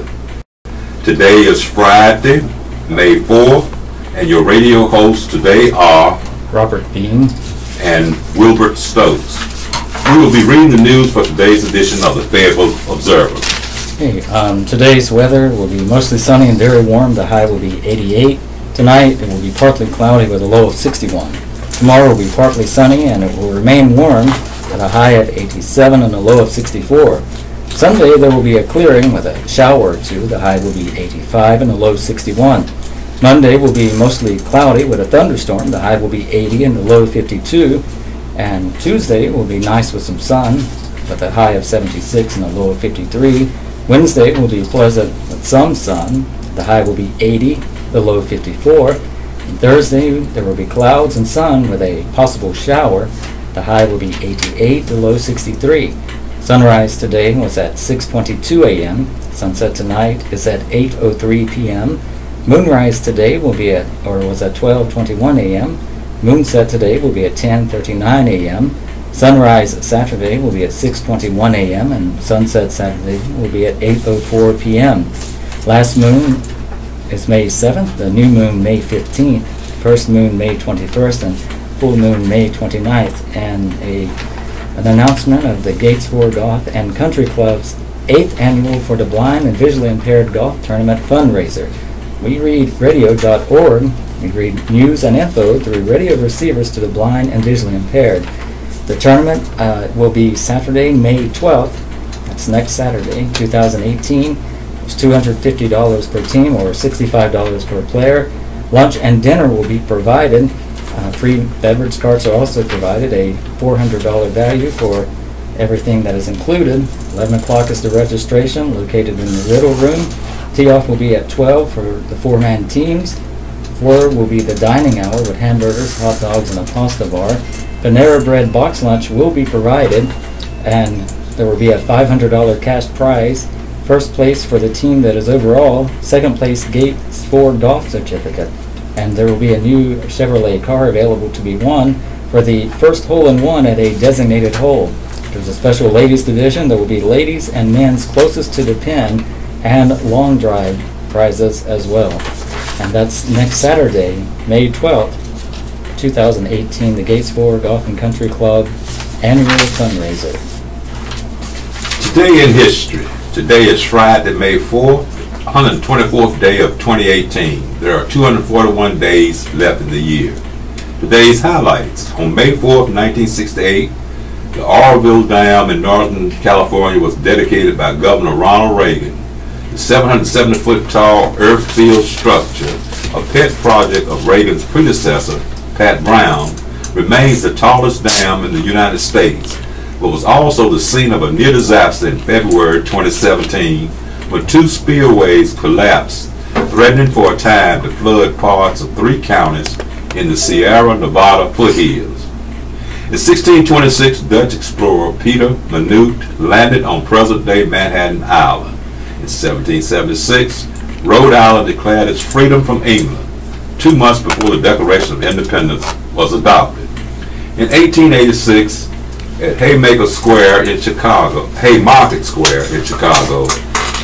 Music. Today is Friday, May 4th, and your radio hosts today are Robert Bean and Wilbert Stokes. We will be reading the news for today's edition of the Fayetteville Observer. Hey, today's weather will be mostly sunny and very warm. The high will be 88. Tonight it will be partly cloudy with a low of 61. Tomorrow will be partly sunny and it will remain warm at a high of 87 and a low of 64. Sunday there will be a clearing with a shower or two. The high will be 85 and a low 61. Monday will be mostly cloudy with a thunderstorm. The high will be 80 and a low 52. And Tuesday will be nice with some sun with a high of 76 and a low of 53. Wednesday will be pleasant with some sun. The high will be 80, the low 54. And Thursday there will be clouds and sun with a possible shower. The high will be 88, the low 63. Sunrise today was at 6:22 a.m. Sunset tonight is at 8:03 p.m. Moonrise today was at 12:21 a.m. Moonset today will be at 10:39 a.m. Sunrise Saturday will be at 6:21 a.m. and sunset Saturday will be at 8:04 p.m. Last moon is May 7th, the new moon May 15th, first moon May 21st, and full moon May 29th, and an announcement of the Gatesford Golf and Country Club's 8th annual for the blind and visually impaired golf tournament fundraiser. We read radio.org. We read news and info through radio receivers to the blind and visually impaired. The tournament will be Saturday, May 12th. That's next Saturday, 2018. It's $250 per team or $65 per player. Lunch and dinner will be provided. Free beverage carts are also provided, a $400 value for everything that is included. 11 o'clock is the registration, located in the Riddle Room. Tee-off will be at 12 for the four-man teams. 4 will be the dining hour with hamburgers, hot dogs, and a pasta bar. Panera Bread box lunch will be provided, and there will be a $500 cash prize. First place for the team that is overall, second place Gatesford golf certificate, and there will be a new Chevrolet car available to be won for the first hole-in-one at a designated hole. There's a special ladies division. There will be ladies and men's closest to the pin and long drive prizes as well. And that's next Saturday, May 12th, 2018, the Gatesford Golf and Country Club annual fundraiser. Today in history. Today is Friday, May 4th, 124th day of 2018. There are 241 days left in the year. Today's highlights. On May 4th, 1968, the Oroville Dam in Northern California was dedicated by Governor Ronald Reagan. The 770-foot tall earth-filled structure, a pet project of Reagan's predecessor, Pat Brown, remains the tallest dam in the United States, but was also the scene of a near disaster in February 2017 when 2 spillways collapsed, threatening for a time to flood parts of 3 counties in the Sierra Nevada foothills. In 1626, Dutch explorer Peter Minuit landed on present-day Manhattan Island. In 1776, Rhode Island declared its freedom from England, 2 months before the Declaration of Independence was adopted. In 1886, at Haymarket Square in Chicago,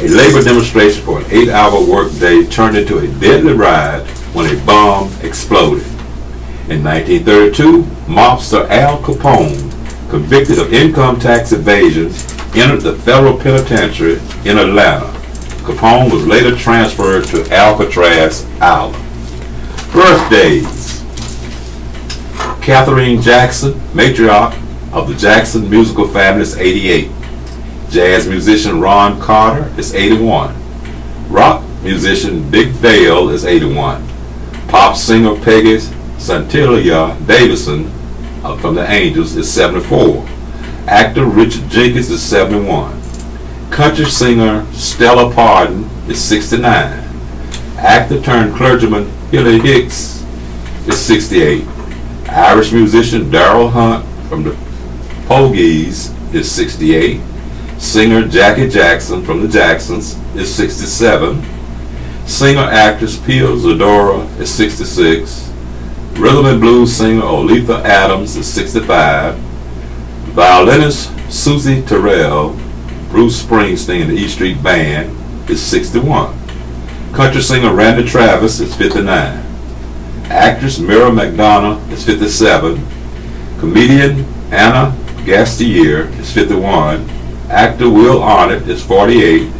a labor demonstration for an 8-hour workday turned into a deadly riot when a bomb exploded. In 1932, mobster Al Capone, convicted of income tax evasion, entered the federal penitentiary in Atlanta. Capone was later transferred to Alcatraz Island. Birthdays. Katherine Jackson, matriarch of the Jackson musical family, is 88. Jazz musician Ron Carter is 81. Rock musician Dick Dale is 81. Pop singer Peggy Santelia Davidson from the Angels is 74. Actor Richard Jenkins is 71. Country singer Stella Parton is 69. Actor turned clergyman Hilly Hicks is 68. Irish musician Darrell Hunt from the Pogues is 68. Singer Jackie Jackson from the Jacksons is 67. Singer-actress Pia Zadora is 66. Rhythm and blues singer Oletha Adams is 65. Violinist Susie Terrell, Bruce Springsteen and the E Street Band, is 61. Country singer Randy Travis is 59. Actress Mira McDonough is 57. Comedian Anna Gastier is 51. Actor Will Arnett is 48.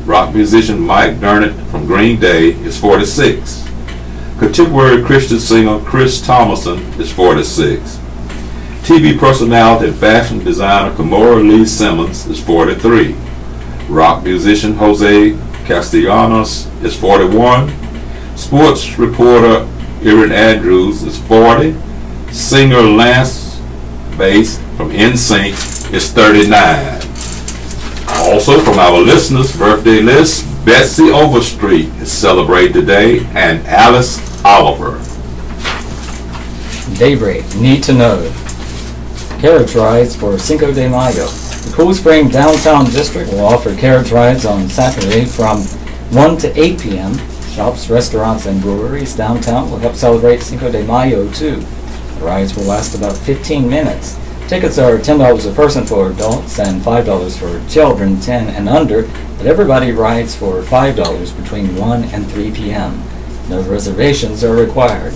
Rock musician Mike Dirnt from Green Day is 46. Contemporary Christian singer Chris Thomason is 46. TV personality and fashion designer Kimora Lee Simmons is 43. Rock musician Jose Castellanos is 41. Sports reporter Erin Andrews is 40. Singer Lance Bass from NSYNC is 39. Also from our listeners' birthday list, Betsy Overstreet is celebrated today, and Alice Oliver. Daybreak, need to know. Carriage rides for Cinco de Mayo. The Cool Spring Downtown District will offer carriage rides on Saturday from 1 to 8 p.m. Shops, restaurants, and breweries downtown will help celebrate Cinco de Mayo too. The rides will last about 15 minutes. Tickets are $10 a person for adults and $5 for children 10 and under, but everybody rides for $5 between 1 and 3 p.m. No reservations are required.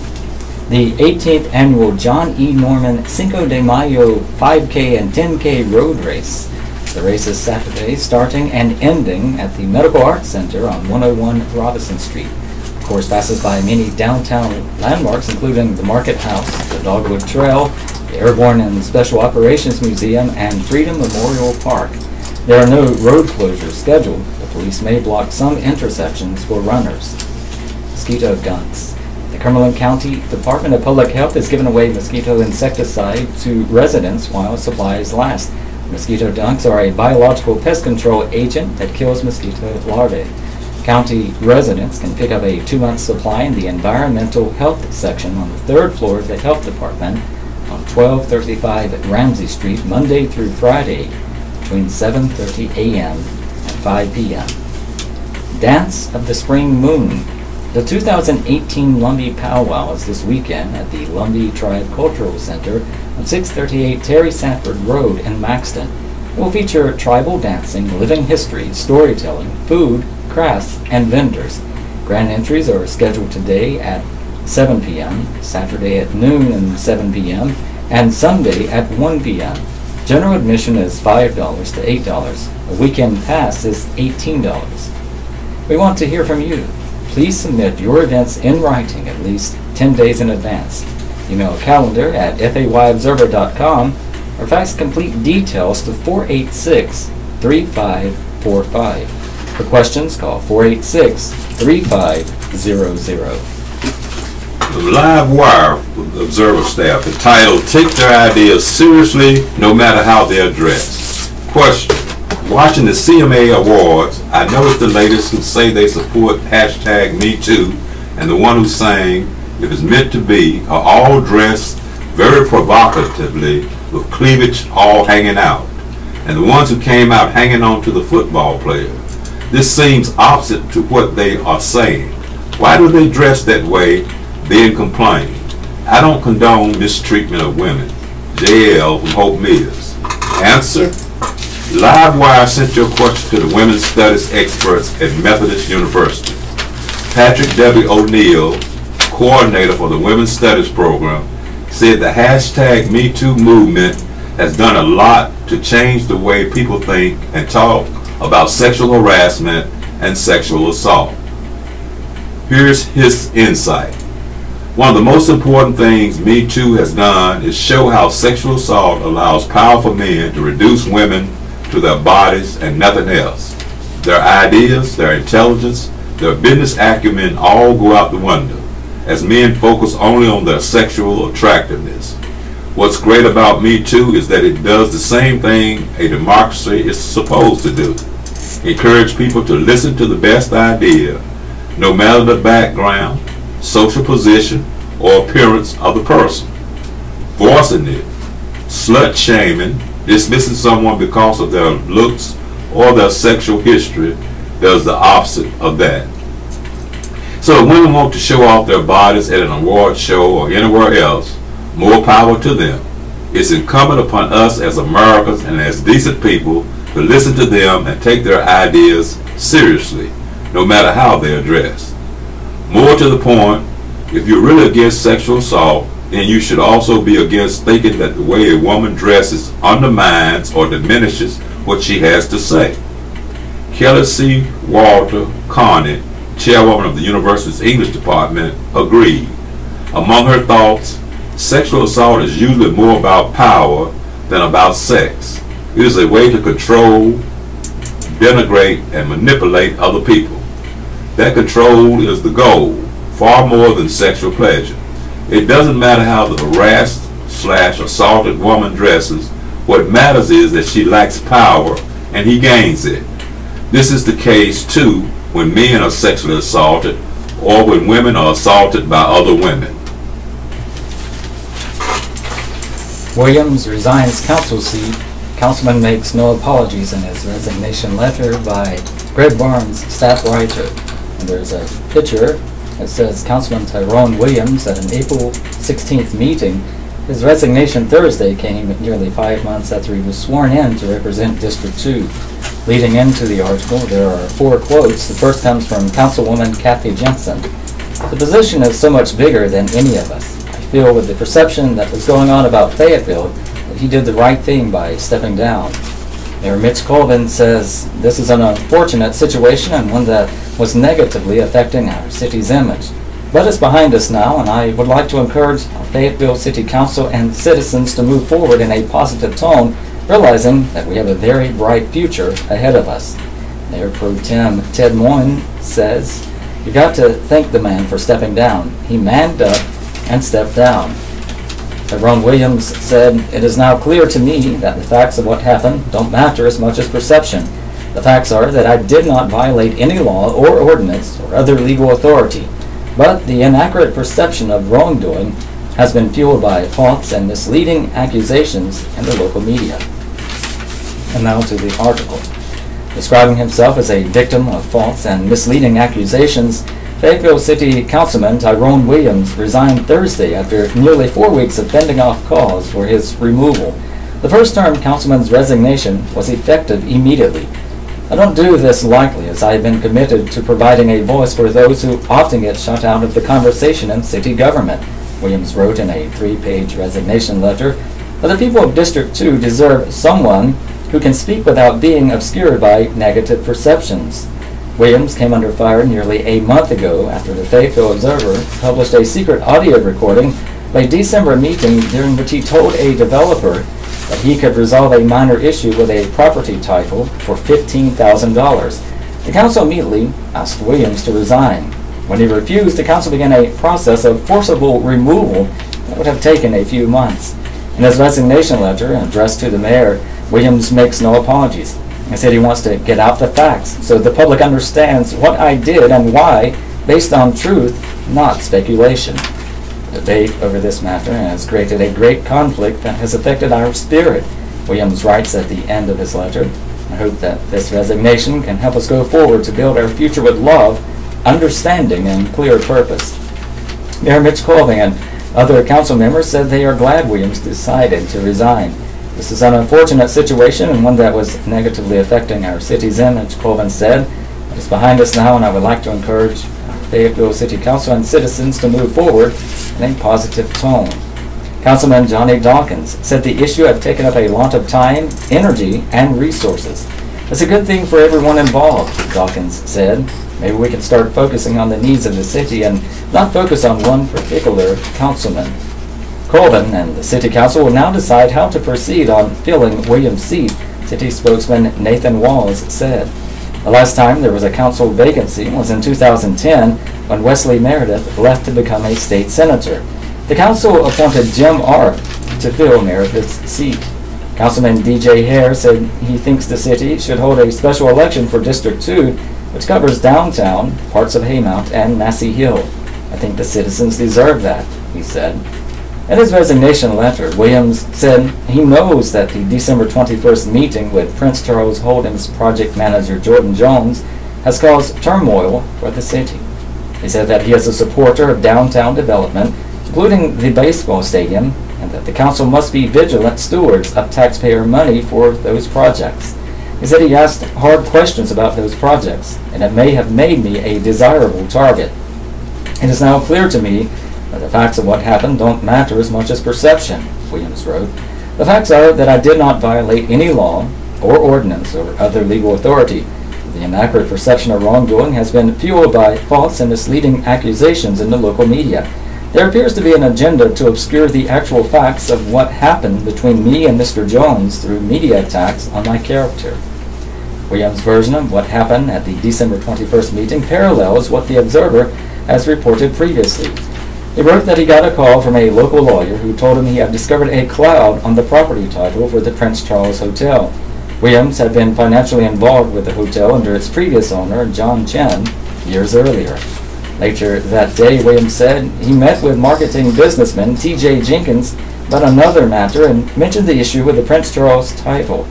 The 18th annual John E. Norman Cinco de Mayo 5K and 10K road race. The race is Saturday, starting and ending at the Medical Arts Center on 101 Robinson Street. The course passes by many downtown landmarks, including the Market House, the Dogwood Trail, the Airborne and Special Operations Museum, and Freedom Memorial Park. There are no road closures scheduled. The police may block some intersections for runners. Mosquito guns. The Cumberland County Department of Public Health has given away mosquito insecticide to residents while supplies last. Mosquito dunks are a biological pest control agent that kills mosquito larvae. County residents can pick up a 2-month supply in the Environmental Health section on the 3rd floor of the Health Department on 1235 Ramsey Street, Monday through Friday, between 7:30 a.m. and 5 p.m. Dance of the Spring Moon. The 2018 Lumbee Powwow is this weekend at the Lumbee Tribe Cultural Center on 638 Terry Sanford Road in Maxton. It will feature tribal dancing, living history, storytelling, food, crafts, and vendors. Grand entries are scheduled today at 7 p.m., Saturday at noon and 7 p.m., and Sunday at 1 p.m. General admission is $5 to $8. A weekend pass is $18. We want to hear from you. Please submit your events in writing at least 10 days in advance. Email calendar at fAYETTEVILLE.com or fax complete details to 486-3545. For questions, call 486-3500. The Live Wire Observer staff entitled "Take Their Ideas Seriously No Matter How They're Dressed." Question: watching the CMA Awards, I noticed the ladies who say they support #MeToo and the one who's saying "if it's meant to be" are all dressed very provocatively with cleavage all hanging out, and the ones who came out hanging on to the football player. This seems opposite to what they are saying. Why do they dress that way, then complain? I don't condone mistreatment of women. JL from Hope Mills. Answer: Livewire sent your question to the women's studies experts at Methodist University. Patrick W. O'Neill, coordinator for the Women's Studies program, said the #MeToo movement has done a lot to change the way people think and talk about sexual harassment and sexual assault. Here's his insight. One of the most important things Me Too has done is show how sexual assault allows powerful men to reduce women to their bodies and nothing else. Their ideas, their intelligence, their business acumen all go out the window, as men focus only on their sexual attractiveness. What's great about Me Too is that it does the same thing a democracy is supposed to do. Encourage people to listen to the best idea, no matter the background, social position, or appearance of the person. Forcing it, slut shaming, dismissing someone because of their looks or their sexual history does the opposite of that. So if women want to show off their bodies at an award show or anywhere else, more power to them. It's incumbent upon us as Americans and as decent people to listen to them and take their ideas seriously. no matter how they are dressed. More to the point, if you're really against sexual assault, then you should also be against thinking that the way a woman dresses undermines or diminishes what she has to say. Kelly C. Walter Carney, chairwoman of the university's English department, agreed. Among her thoughts, sexual assault is usually more about power than about sex. It is a way to control, denigrate, and manipulate other people. That control is the goal, far more than sexual pleasure. It doesn't matter how the harassed/assaulted woman dresses. What matters is that she lacks power and he gains it. This is the case too when men are sexually assaulted or when women are assaulted by other women. Williams resigns council seat. Councilman makes no apologies in his resignation letter by Greg Barnes, staff writer. And there's a picture that says Councilman Tyrone Williams at an April 16th meeting. His resignation Thursday came nearly 5 months after he was sworn in to represent District 2. Leading into the article, there are 4 quotes. The first comes from Councilwoman Kathy Jensen. The position is so much bigger than any of us. I feel with the perception that was going on about Fayetteville that he did the right thing by stepping down. Mayor Mitch Colvin says this is an unfortunate situation and one that was negatively affecting our city's image. But it's behind us now, and I would like to encourage our Fayetteville City Council and citizens to move forward in a positive tone, realizing that we have a very bright future ahead of us. Mayor Pro Tem Ted Moyne says, "You got to thank the man for stepping down. He manned up and stepped down." Tyrone Williams said, "It is now clear to me that the facts of what happened don't matter as much as perception. The facts are that I did not violate any law or ordinance or other legal authority, but the inaccurate perception of wrongdoing has been fueled by false and misleading accusations in the local media." And now to the article. Describing himself as a victim of false and misleading accusations, Fayetteville City Councilman Tyrone Williams resigned Thursday after nearly 4 weeks of fending off calls for his removal. The first-term councilman's resignation was effective immediately. "I don't do this lightly, as I have been committed to providing a voice for those who often get shut out of the conversation in city government," Williams wrote in a 3-page resignation letter. "But the people of District 2 deserve someone who can speak without being obscured by negative perceptions." Williams came under fire nearly a month ago after the Fayetteville Observer published a secret audio recording of a December meeting during which he told a developer that he could resolve a minor issue with a property title for $15,000. The council immediately asked Williams to resign. When he refused, the council began a process of forcible removal that would have taken a few months. In his resignation letter addressed to the mayor, Williams makes no apologies. He said he wants to get out the facts so the public understands what I did and why, based on truth, not speculation. The debate over this matter has created a great conflict that has affected our spirit, Williams writes at the end of his letter. "I hope that this resignation can help us go forward to build our future with love, understanding, and clear purpose." Mayor Mitch Colvin and other council members said they are glad Williams decided to resign. "This is an unfortunate situation and one that was negatively affecting our city's image," Colvin said. "It is behind us now, and I would like to encourage our Fayetteville City Council and citizens to move forward in a positive tone." Councilman Johnny Dawkins said the issue had taken up a lot of time, energy, and resources. "It's a good thing for everyone involved," Dawkins said. "Maybe we can start focusing on the needs of the city and not focus on one particular councilman." Colvin and the City Council will now decide how to proceed on filling Williams' seat, City spokesman Nathan Walls said. The last time there was a council vacancy was in 2010 when Wesley Meredith left to become a state senator. The council appointed Jim Arp to fill Meredith's seat. Councilman DJ Hare said he thinks the city should hold a special election for District 2, which covers downtown, parts of Haymount, and Massey Hill. "I think the citizens deserve that," he said. In his resignation letter, Williams said he knows that the December 21st meeting with Prince Charles Holdings project manager Jordan Jones has caused turmoil for the city. He said that he is a supporter of downtown development, including the baseball stadium, and that the council must be vigilant stewards of taxpayer money for those projects. He said he asked hard questions about those projects, and it may have made me a desirable target. It is now clear to me that the facts of what happened don't matter as much as perception, Williams wrote. The facts are that I did not violate any law or ordinance or other legal authority. The inaccurate perception of wrongdoing has been fueled by false and misleading accusations in the local media. There appears to be an agenda to obscure the actual facts of what happened between me and Mr. Jones through media attacks on my character. Williams' version of what happened at the December 21st meeting parallels what the Observer has reported previously. He wrote that he got a call from a local lawyer who told him he had discovered a cloud on the property title for the Prince Charles Hotel. Williams had been financially involved with the hotel under its previous owner, John Chen, years earlier. Later that day, Williams said he met with marketing businessman T.J. Jenkins about another matter and mentioned the issue with the Prince Charles title.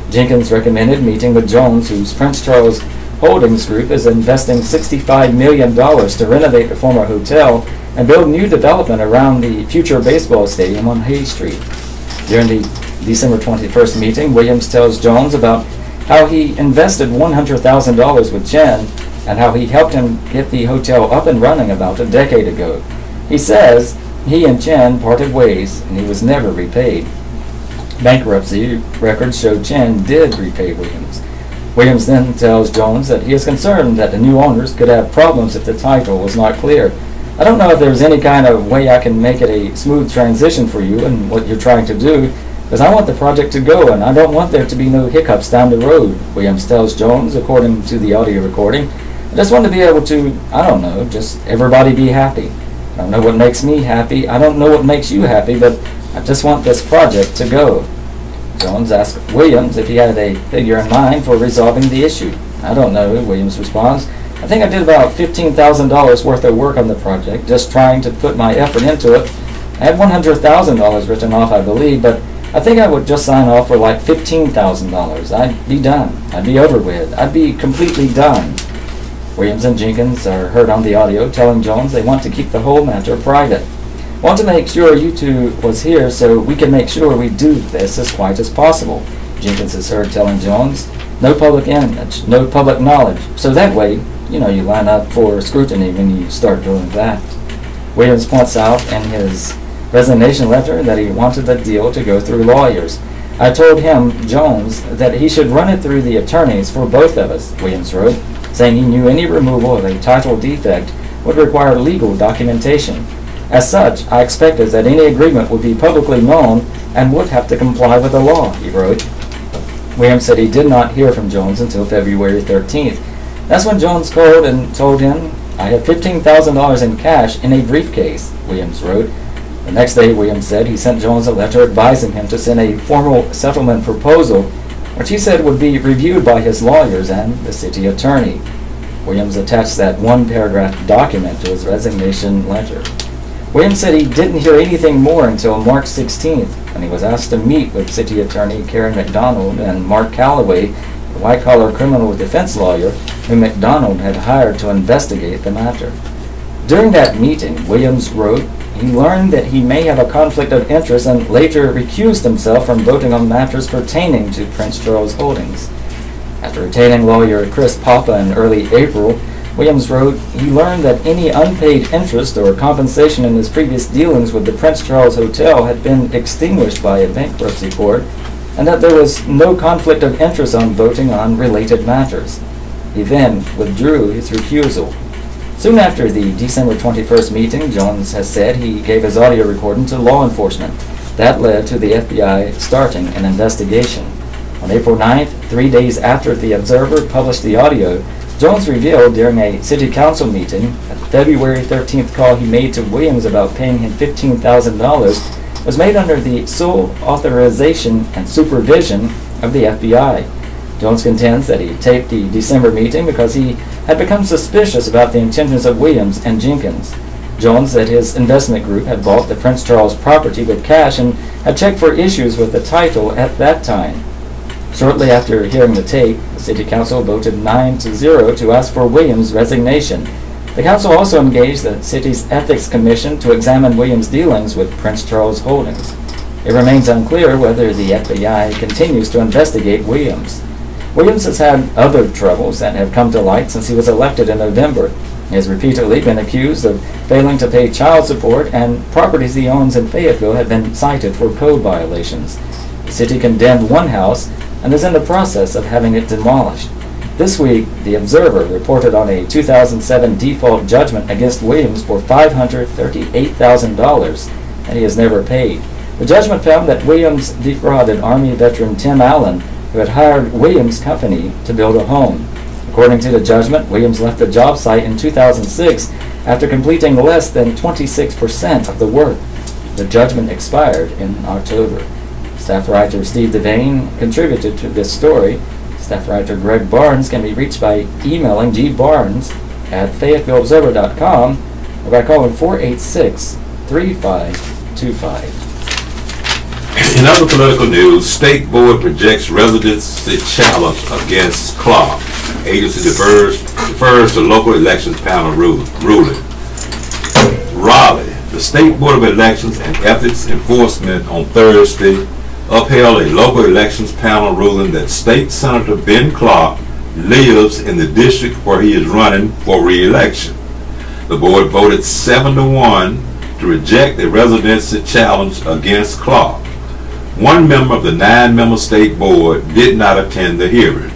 Jenkins recommended meeting with Jones, whose Prince Charles Holdings Group is investing $65 million to renovate the former hotel and build new development around the future baseball stadium on Hay Street. During the December 21st meeting, Williams tells Jones about how he invested $100,000 with Chen and how he helped him get the hotel up and running about a decade ago. He says he and Chen parted ways and he was never repaid. Bankruptcy records show Chen did repay Williams. Williams then tells Jones that he is concerned that the new owners could have problems if the title was not clear. I don't know if there's any kind of way I can make it a smooth transition for you and what you're trying to do, because I want the project to go and I don't want there to be no hiccups down the road, Williams tells Jones, according to the audio recording. I just want to be able to, I don't know, just everybody be happy. I don't know what makes me happy. I don't know what makes you happy, but I just want this project to go. Jones asked Williams if he had a figure in mind for resolving the issue. I don't know, Williams responds. I think I did about $15,000 worth of work on the project, just trying to put my effort into it. I had $100,000 written off, I believe, but I think I would just sign off for like $15,000. I'd be done. I'd be over with. I'd be completely done. Williams and Jenkins are heard on the audio telling Jones they want to keep the whole matter private. Want to make sure you two was here so we can make sure we do this as quiet as possible. Jenkins is heard telling Jones, no public image, no public knowledge. So that way, you line up for scrutiny when you start doing that. Williams points out in his resignation letter that he wanted the deal to go through lawyers. I told him, Jones, that he should run it through the attorneys for both of us, Williams wrote, saying he knew any removal of a title defect would require legal documentation. As such, I expected that any agreement would be publicly known and would have to comply with the law, he wrote. Williams said he did not hear from Jones until February 13th. That's when Jones called and told him, I have $15,000 in cash in a briefcase, Williams wrote. The next day, Williams said he sent Jones a letter advising him to send a formal settlement proposal, which he said would be reviewed by his lawyers and the city attorney. Williams attached that one-paragraph document to his resignation letter. Williams said he didn't hear anything more until March 16th, when he was asked to meet with City Attorney Karen McDonald and Mark Calloway, the white-collar criminal defense lawyer whom McDonald had hired to investigate the matter. During that meeting, Williams wrote, he learned that he may have a conflict of interest and later recused himself from voting on matters pertaining to Prince Charles Holdings. After retaining lawyer Chris Papa in early April, Williams wrote, he learned that any unpaid interest or compensation in his previous dealings with the Prince Charles Hotel had been extinguished by a bankruptcy court, and that there was no conflict of interest on voting on related matters. He then withdrew his recusal. Soon after the December 21st meeting, Jones has said he gave his audio recording to law enforcement. That led to the FBI starting an investigation. On April 9th, 3 days after the Observer published the audio, Jones revealed during a city council meeting that the February 13th call he made to Williams about paying him $15,000 was made under the sole authorization and supervision of the FBI. Jones contends that he taped the December meeting because he had become suspicious about the intentions of Williams and Jenkins. Jones said his investment group had bought the Prince Charles property with cash and had checked for issues with the title at that time. Shortly after hearing the tape, the City Council voted 9-0 to ask for Williams' resignation. The Council also engaged the City's Ethics Commission to examine Williams' dealings with Prince Charles Holdings. It remains unclear whether the FBI continues to investigate Williams. Williams has had other troubles that have come to light since he was elected in November. He has repeatedly been accused of failing to pay child support, and properties he owns in Fayetteville have been cited for code violations. The city condemned one house and is in the process of having it demolished. This week, the Observer reported on a 2007 default judgment against Williams for $538,000 that he has never paid. The judgment found that Williams defrauded Army veteran Tim Allen, who had hired Williams' company to build a home. According to the judgment, Williams left the job site in 2006 after completing less than 26% of the work. The judgment expired in October. Staff writer Steve Devane contributed to this story. Staff writer Greg Barnes can be reached by emailing gbarnes@fayettevilleobserver.com or by calling 486-3525. In other political news, State Board projects residency challenge against Clark. Agency defers to local elections panel ruling. Raleigh, the State Board of Elections and Ethics Enforcement on Thursday upheld a local elections panel ruling that State Senator Ben Clark lives in the district where he is running for re-election. The board voted 7-1 to reject a residency challenge against Clark. One member of the 9-member state board did not attend the hearing.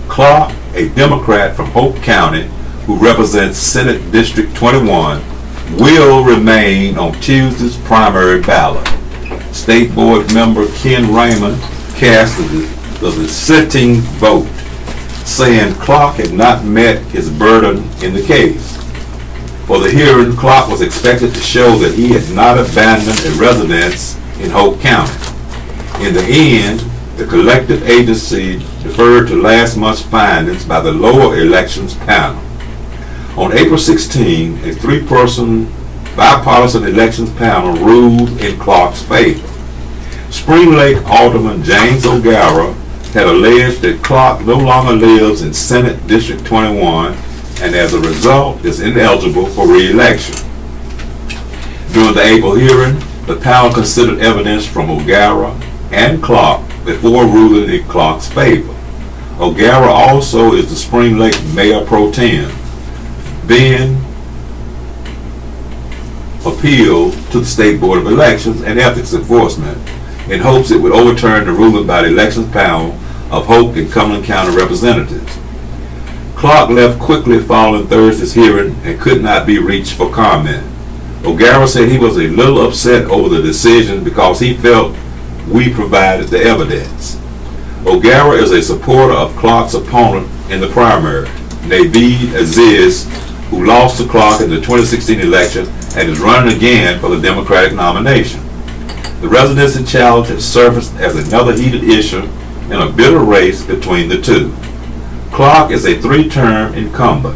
Clark, a Democrat from Hope County who represents Senate District 21, will remain on Tuesday's primary ballot. State Board member Ken Raymond cast the dissenting vote, saying Clark had not met his burden in the case. For the hearing, Clark was expected to show that he had not abandoned a residence in Hope County. In the end, the collective agency deferred to last month's findings by the lower elections panel. On April 16, a 3-person bipartisan elections panel ruled in Clark's favor. Spring Lake Alderman James O'Gara had alleged that Clark no longer lives in Senate District 21 and as a result is ineligible for re-election. During the April hearing, the panel considered evidence from O'Gara and Clark before ruling in Clark's favor. O'Gara also is the Spring Lake Mayor Pro Tem. Ben appealed to the State Board of Elections and Ethics Enforcement in hopes it would overturn the ruling by the elections panel of Hope and Cumberland County representatives. Clark left quickly following Thursday's hearing and could not be reached for comment. O'Gara said he was a little upset over the decision because he felt we provided the evidence. O'Gara is a supporter of Clark's opponent in the primary, Naveed Aziz, who lost to Clark in the 2016 election and is running again for the Democratic nomination. The residency challenge has surfaced as another heated issue in a bitter race between the two. Clark is a 3-term incumbent.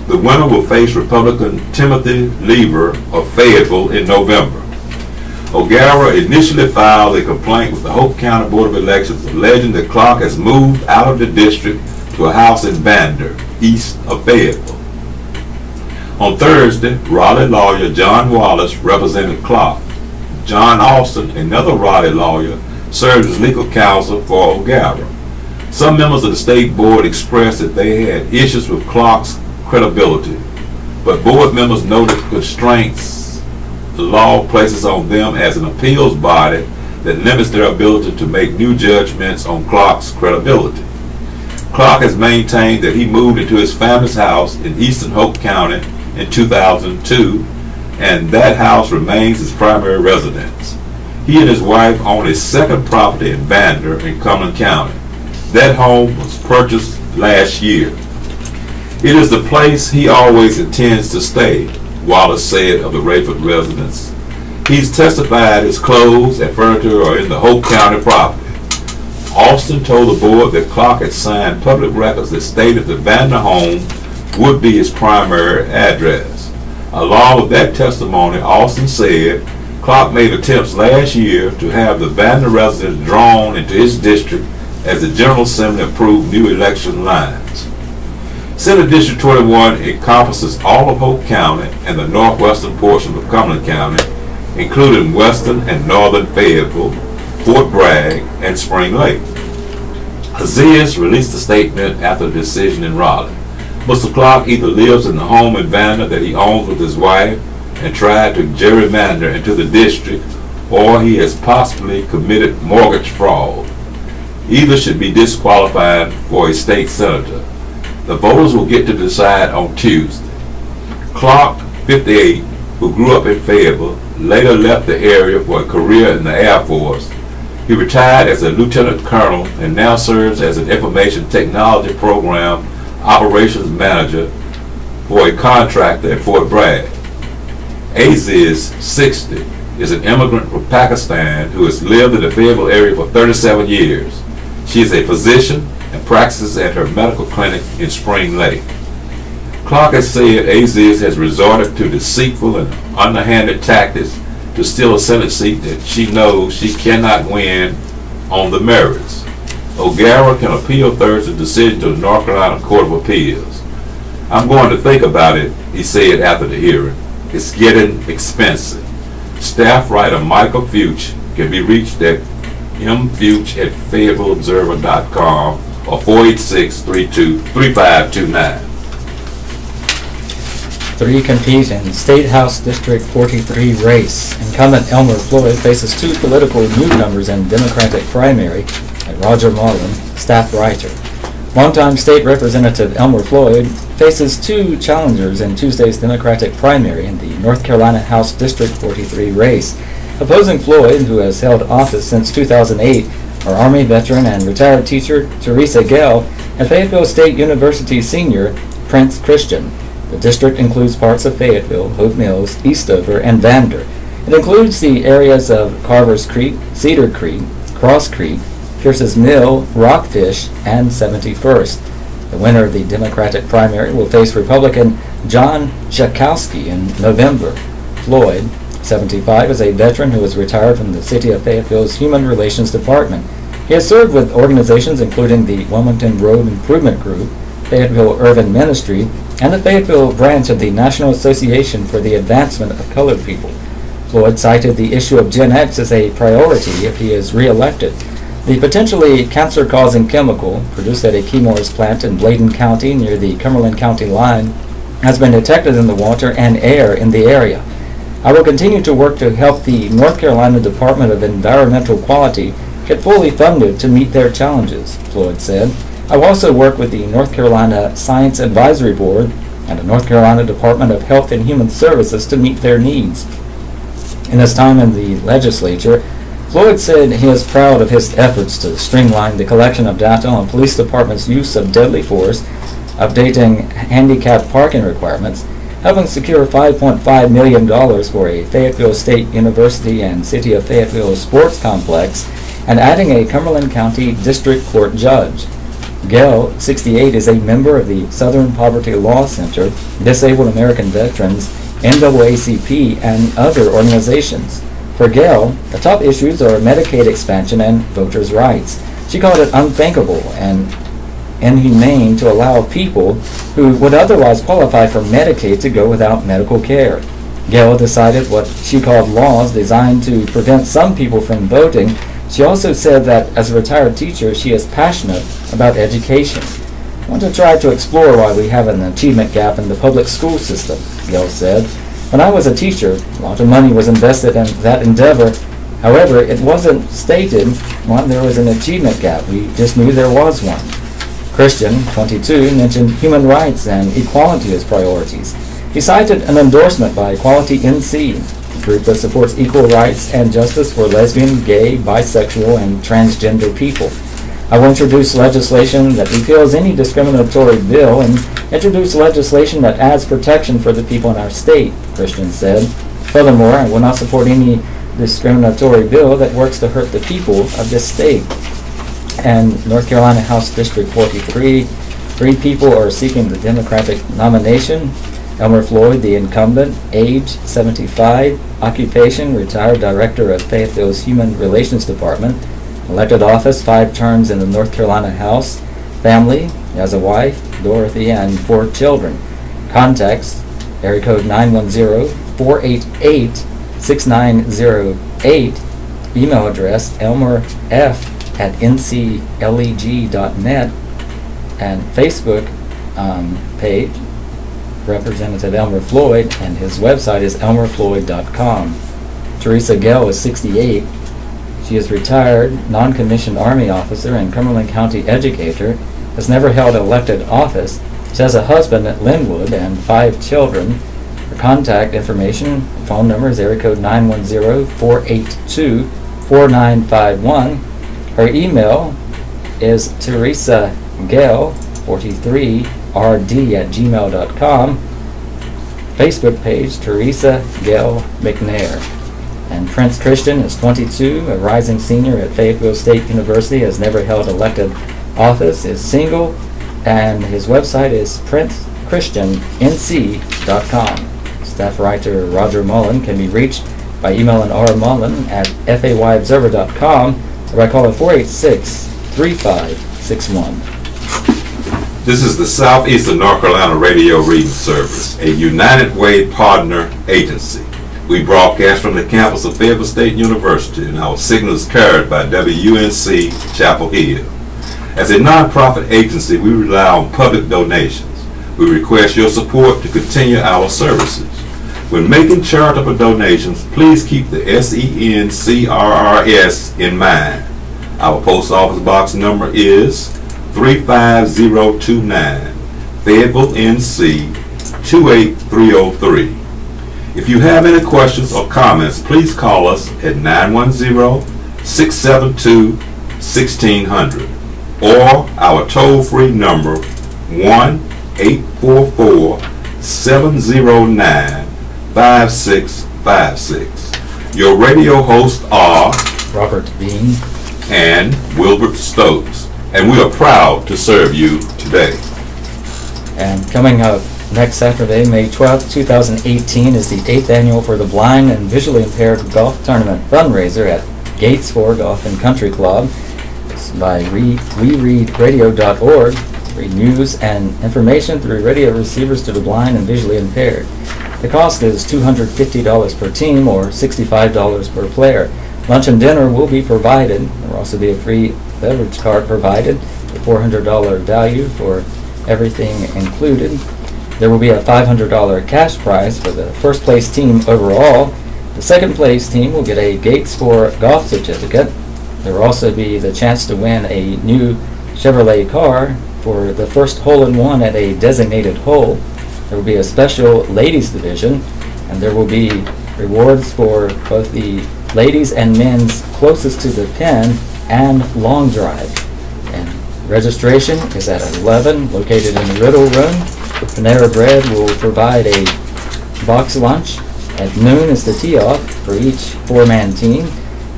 The winner will face Republican Timothy Lever of Fayetteville in November. O'Gara initially filed a complaint with the Hope County Board of Elections alleging that Clark has moved out of the district to a house in Vander, east of Fayetteville. On Thursday, Raleigh lawyer John Wallace represented Clark. John Austin, another Raleigh lawyer, served as legal counsel for O'Gara. Some members of the state board expressed that they had issues with Clark's credibility, but board members noted constraints the law places on them as an appeals body that limits their ability to make new judgments on Clark's credibility. Clark has maintained that he moved into his family's house in eastern Hope County in 2002, and that house remains his primary residence. He and his wife own a second property in Vander in Cumberland County. That home was purchased last year. It is the place he always intends to stay, Wallace said of the Rayford residence. He's testified his clothes and furniture are in the Hope County property. Austin told the board that Clark had signed public records that stated the Vander home would be his primary address. Along with that testimony, Austin said Clark made attempts last year to have the Vander residence drawn into his district as the General Assembly approved new election lines. Senate District 21 encompasses all of Hope County and the northwestern portion of Cumberland County, including western and northern Fayetteville, Fort Bragg, and Spring Lake. Aziz released a statement after the decision in Raleigh. Mr. Clark either lives in the home in Vanna that he owns with his wife and tried to gerrymander into the district, or he has possibly committed mortgage fraud. Either should be disqualified for a state senator. The voters will get to decide on Tuesday. Clark, 58, who grew up in Fayetteville, later left the area for a career in the Air Force. He retired as a lieutenant colonel and now serves as an information technology program operations manager for a contractor at Fort Bragg. Aziz, 60, is an immigrant from Pakistan who has lived in the Fayetteville area for 37 years. She is a physician and practices at her medical clinic in Spring Lake. Clark has said Aziz has resorted to deceitful and underhanded tactics to steal a Senate seat that she knows she cannot win on the merits. O'Gara can appeal Thursday's decision to the North Carolina Court of Appeals. I'm going to think about it, he said after the hearing. It's getting expensive. Staff writer Michael Fuchs can be reached at mfuchs@fayettevilleobserver.com or 486-32-3529. 3 compete in State House District 43 race. Incumbent Elmer Floyd faces 2 political newcomers in Democratic primary at Roger Marlin, staff writer. Longtime State Representative Elmer Floyd faces 2 challengers in Tuesday's Democratic primary in the North Carolina House District 43 race. Opposing Floyd, who has held office since 2008, are Army veteran and retired teacher Teresa Gell and Fayetteville State University senior Prince Christian. The district includes parts of Fayetteville, Hope Mills, Eastover, and Vander. It includes the areas of Carver's Creek, Cedar Creek, Cross Creek, Pierce's Mill, Rockfish, and 71st. The winner of the Democratic primary will face Republican John Chakowski in November. Floyd, 75, is a veteran who is retired from the City of Fayetteville's Human Relations Department. He has served with organizations including the Wilmington Road Improvement Group, Fayetteville Urban Ministry, and the Fayetteville branch of the National Association for the Advancement of Colored People. Floyd cited the issue of Gen X as a priority if he is re-elected. The potentially cancer-causing chemical produced at a Chemours plant in Bladen County near the Cumberland County line has been detected in the water and air in the area. I will continue to work to help the North Carolina Department of Environmental Quality get fully funded to meet their challenges, Floyd said. I will also work with the North Carolina Science Advisory Board and the North Carolina Department of Health and Human Services to meet their needs. In his time in the legislature, Floyd said he is proud of his efforts to streamline the collection of data on police departments' use of deadly force, updating handicapped parking requirements, helping secure $5.5 million for a Fayetteville State University and City of Fayetteville sports complex, and adding a Cumberland County District Court judge. Gell, 68, is a member of the Southern Poverty Law Center, Disabled American Veterans, NAACP, and other organizations. For Gell, the top issues are Medicaid expansion and voters' rights. She called it unthinkable and inhumane to allow people who would otherwise qualify for Medicaid to go without medical care. Gell decided what she called laws designed to prevent some people from voting. She also said that as a retired teacher, she is passionate about education. I want to try to explore why we have an achievement gap in the public school system, Gell said. When I was a teacher, a lot of money was invested in that endeavor. However, it wasn't stated why there was an achievement gap. We just knew there was one. Christian, 22, mentioned human rights and equality as priorities. He cited an endorsement by Equality NC, a group that supports equal rights and justice for lesbian, gay, bisexual, and transgender people. I will introduce legislation that repeals any discriminatory bill and introduce legislation that adds protection for the people in our state, Christian said. Furthermore, I will not support any discriminatory bill that works to hurt the people of this state. And North Carolina House District 43, 3 people are seeking the Democratic nomination. Elmer Floyd, the incumbent, age 75, occupation, retired director of Fayetteville's Human Relations Department, elected office 5 terms in the North Carolina House, family, he has a wife, Dorothy, and 4 children. Contacts, area code 910-488-6908, email address elmerf at ncleg.net, and Facebook page, Representative Elmer Floyd, and his website is elmerfloyd.com. Teresa Gell is 68. She is retired, non-commissioned Army officer and Cumberland County educator, has never held elected office. She has a husband at Linwood and 5 children. Her contact information, phone number is area code 910-482-4951. Her email is teresagell43rd@gmail.com. Facebook page, Teresa Gell McNair. And Prince Christian is 22, a rising senior at Fayetteville State University, has never held elected office, is single, and his website is princechristiannc.com. Staff writer Roger Mullen can be reached by emailing rmullen at fAYETTEVILLE.com or by calling 486-3561. This is the Southeastern North Carolina Radio Reading Service, a United Way partner agency. We broadcast from the campus of Fayetteville State University, and our signal is carried by WUNC Chapel Hill. As a nonprofit agency, we rely on public donations. We request your support to continue our services. When making charitable donations, please keep the SENCRRS in mind. Our post office box number is 35029, Fayetteville, NC 28303. If you have any questions or comments, please call us at 910-672-1600 or our toll-free number 1-844-709-5656. Your radio hosts are Robert Bean and Wilbert Stokes, and we are proud to serve you today. And coming up next Saturday, May 12th, 2018, is the 8th annual For the Blind and Visually Impaired Golf Tournament fundraiser at Gates 4 Golf and Country Club. It's by WeReadRadio.org. Read news and information through radio receivers to the blind and visually impaired. The cost is $250 per team or $65 per player. Lunch and dinner will be provided. There will also be a free beverage cart provided, a $400 value for everything included. There will be a $500 cash prize for the first place team overall. The second place team will get a Gates 4 golf certificate. There will also be the chance to win a new Chevrolet car for the first hole-in-one at a designated hole. There will be a special ladies division, and there will be rewards for both the ladies and men's closest to the pin and long drive. And registration is at 11, located in the Riddle Room. Panera Bread will provide a box lunch. At noon is the tee-off for each 4-man team.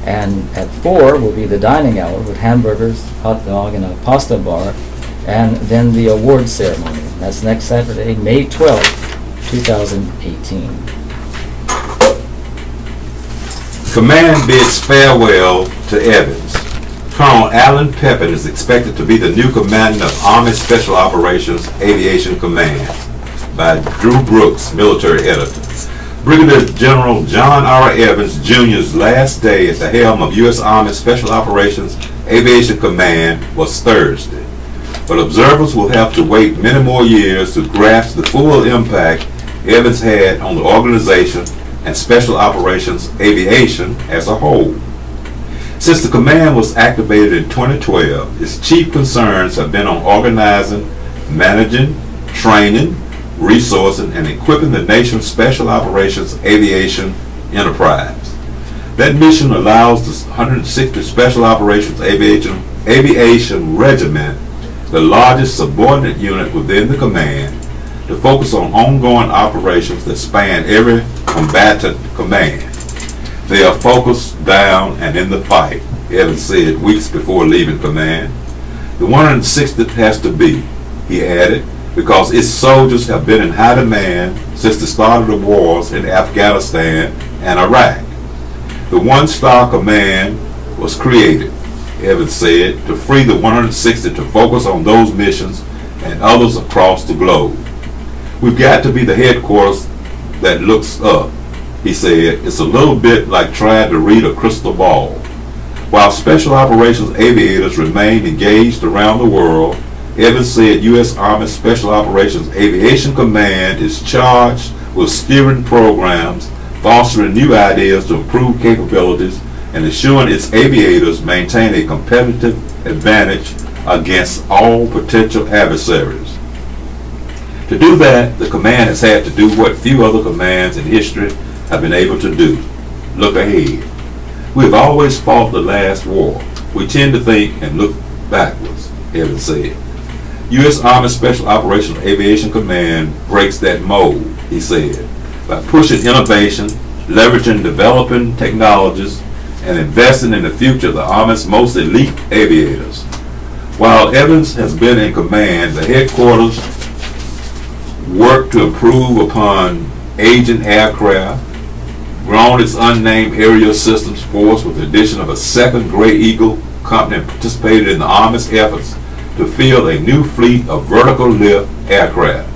And at 4 will be the dining hour with hamburgers, hot dog, and a pasta bar. And then the awards ceremony. That's next Saturday, May 12th, 2018. Command bids farewell to Evans. Colonel Alan Pepin is expected to be the new commandant of Army Special Operations Aviation Command, by Drew Brooks, military editor. Brigadier General John R. Evans Jr.'s last day at the helm of U.S. Army Special Operations Aviation Command was Thursday, but observers will have to wait many more years to grasp the full impact Evans had on the organization and Special Operations Aviation as a whole. Since the command was activated in 2012, its chief concerns have been on organizing, managing, training, resourcing, and equipping the nation's Special Operations Aviation enterprise. That mission allows the 160th Special Operations Aviation Regiment, the largest subordinate unit within the command, to focus on ongoing operations that span every combatant command. They are focused, down, and in the fight, Evans said weeks before leaving command. The 160th has to be, he added, because its soldiers have been in high demand since the start of the wars in Afghanistan and Iraq. The one-star command was created, Evans said, to free the 160th to focus on those missions and others across the globe. We've got to be the headquarters that looks up, he said. It's a little bit like trying to read a crystal ball. While Special Operations aviators remain engaged around the world, Evans said U.S. Army Special Operations Aviation Command is charged with steering programs, fostering new ideas to improve capabilities, and ensuring its aviators maintain a competitive advantage against all potential adversaries. To do that, the command has had to do what few other commands in history have been able to do: look ahead. We have always fought the last war. We tend to think and look backwards, Evans said. U.S. Army Special Operations Aviation Command breaks that mold, he said, by pushing innovation, leveraging developing technologies, and investing in the future of the Army's most elite aviators. While Evans has been in command, the headquarters worked to improve upon aging aircraft, grown its unnamed aerial systems force with the addition of a second Gray Eagle company, and participated in the Army's efforts to field a new fleet of vertical lift aircraft.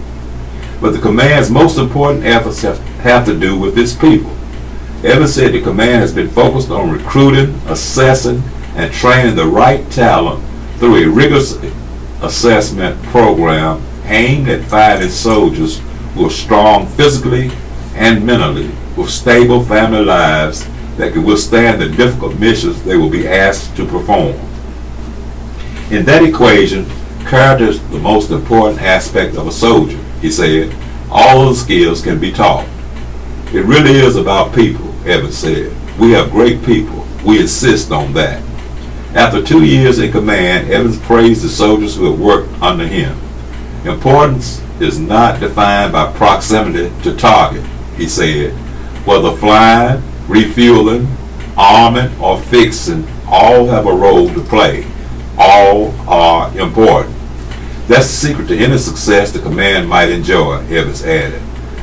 But the command's most important efforts have to do with its people. Evans said the command has been focused on recruiting, assessing, and training the right talent through a rigorous assessment program aimed at finding soldiers who are strong physically and mentally, with stable family lives that can withstand the difficult missions they will be asked to perform. In that equation, character is the most important aspect of a soldier, he said. All of the skills can be taught. It really is about people, Evans said. We have great people. We insist on that. After 2 years in command, Evans praised the soldiers who have worked under him. Importance is not defined by proximity to target, he said. Whether flying, refueling, arming, or fixing, all have a role to play. All are important. That's the secret to any success the command might enjoy, Evans added.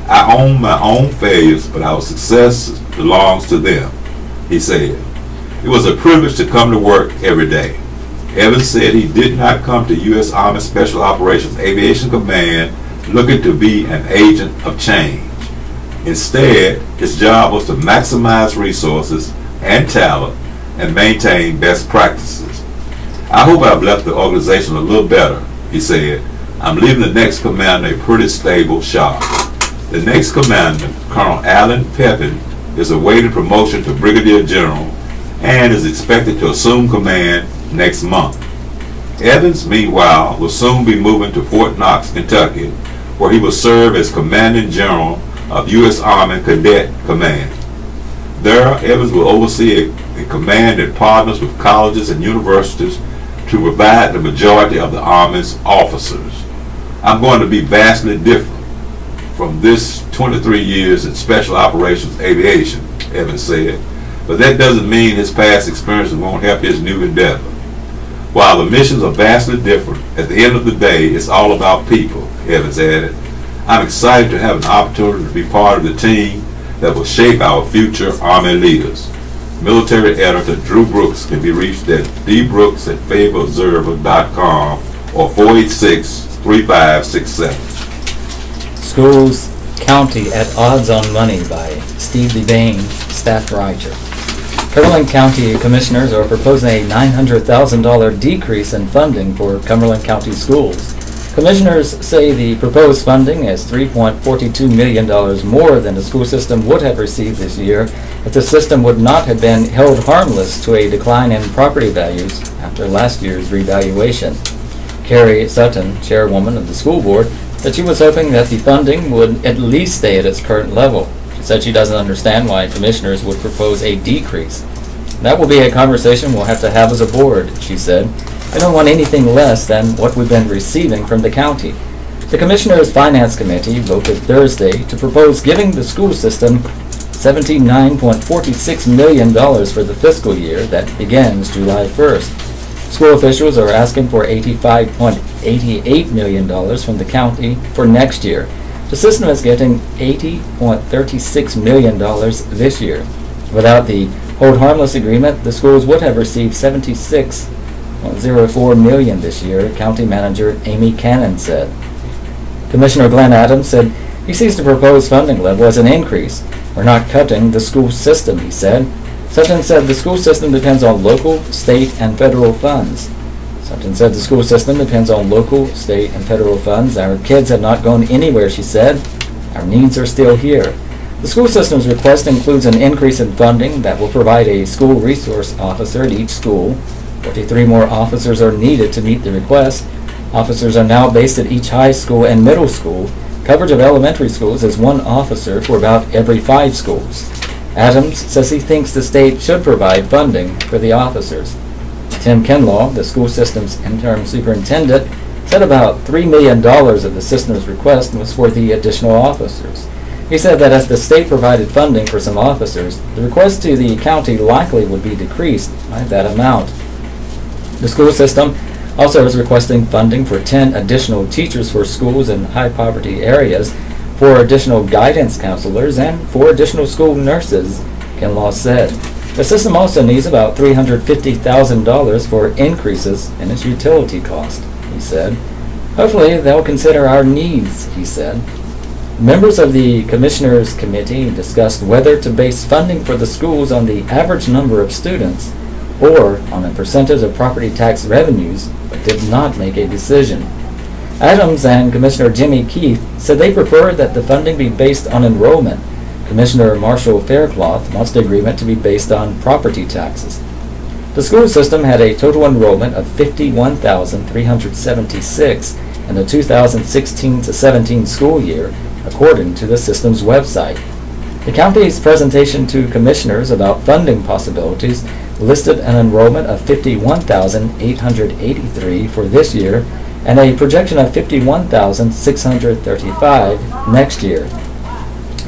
I own my own failures, but our success belongs to them, he said. It was a privilege to come to work every day. Evans said he did not come to U.S. Army Special Operations Aviation Command looking to be an agent of change. Instead, his job was to maximize resources and talent and maintain best practices. I hope I've left the organization a little better, he said. I'm leaving the next commander a pretty stable shop. The next commander, Colonel Alan Pepin, is awaiting promotion to Brigadier General and is expected to assume command next month. Evans, meanwhile, will soon be moving to Fort Knox, Kentucky, where he will serve as Commanding General of U.S. Army Cadet Command. There, Evans will oversee a command that partners with colleges and universities to provide the majority of the Army's officers. I'm going to be vastly different from this 23 years in Special Operations Aviation, Evans said, but that doesn't mean his past experiences won't help his new endeavor. While the missions are vastly different, at the end of the day, it's all about people, Evans added. I'm excited to have an opportunity to be part of the team that will shape our future Army leaders. Military Editor Drew Brooks can be reached at dbrooks@fayetteobserver.com or 486-3567. Schools, County at Odds on Money by Steve DeBain, staff writer. Cumberland County Commissioners are proposing a $900,000 decrease in funding for Cumberland County schools. Commissioners say the proposed funding is $3.42 million more than the school system would have received this year if the system would not have been held harmless to a decline in property values after last year's revaluation. Carrie Sutton, chairwoman of the school board, said she was hoping that the funding would at least stay at its current level. She said she doesn't understand why commissioners would propose a decrease. That will be a conversation we'll have to have as a board, she said. I don't want anything less than what we've been receiving from the county. The Commissioners' Finance Committee voted Thursday to propose giving the school system $79.46 million for the fiscal year that begins July 1st. School officials are asking for $85.88 million from the county for next year. The system is getting $80.36 million this year. Without the hold harmless agreement, the schools would have received $76.04 million this year, County Manager Amy Cannon said. Commissioner Glenn Adams said he sees the proposed funding level as an increase. We're not cutting the school system, he said. Sutton said the school system depends on local, state, and federal funds. Sutton said the school system depends on local, state, and federal funds. Our kids have not gone anywhere, she said. Our needs are still here. The school system's request includes an increase in funding that will provide a school resource officer at each school. 43 more officers are needed to meet the request. Officers are now based at each high school and middle school. Coverage of elementary schools is one officer for about every 5 schools. Adams says he thinks the state should provide funding for the officers. Tim Kinlaw, the school system's interim superintendent, said about $3 million of the system's request was for the additional officers. He said that as the state provided funding for some officers, the request to the county likely would be decreased by that amount. The school system also is requesting funding for 10 additional teachers for schools in high-poverty areas, 4 additional guidance counselors, and 4 additional school nurses, Kinlaw said. The system also needs about $350,000 for increases in its utility cost, he said. Hopefully they'll consider our needs, he said. Members of the Commissioners Committee discussed whether to base funding for the schools on the average number of students or on a percentage of property tax revenues, but did not make a decision. Adams and Commissioner Jimmy Keith said they prefer that the funding be based on enrollment. Commissioner Marshall Faircloth wants the agreement to be based on property taxes. The school system had a total enrollment of 51,376 in the 2016-17 school year, according to the system's website. The county's presentation to commissioners about funding possibilities listed an enrollment of 51,883 for this year and a projection of 51,635 next year.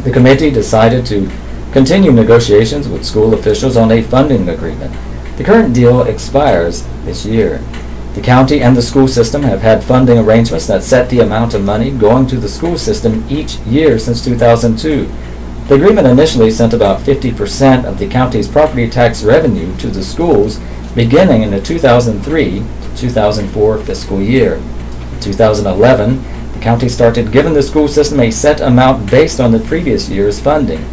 The committee decided to continue negotiations with school officials on a funding agreement. The current deal expires this year. The county and the school system have had funding arrangements that set the amount of money going to the school system each year since 2002. The agreement initially sent about 50% of the county's property tax revenue to the schools beginning in the 2003 to 2004 fiscal year. In 2011, the county started giving the school system a set amount based on the previous year's funding.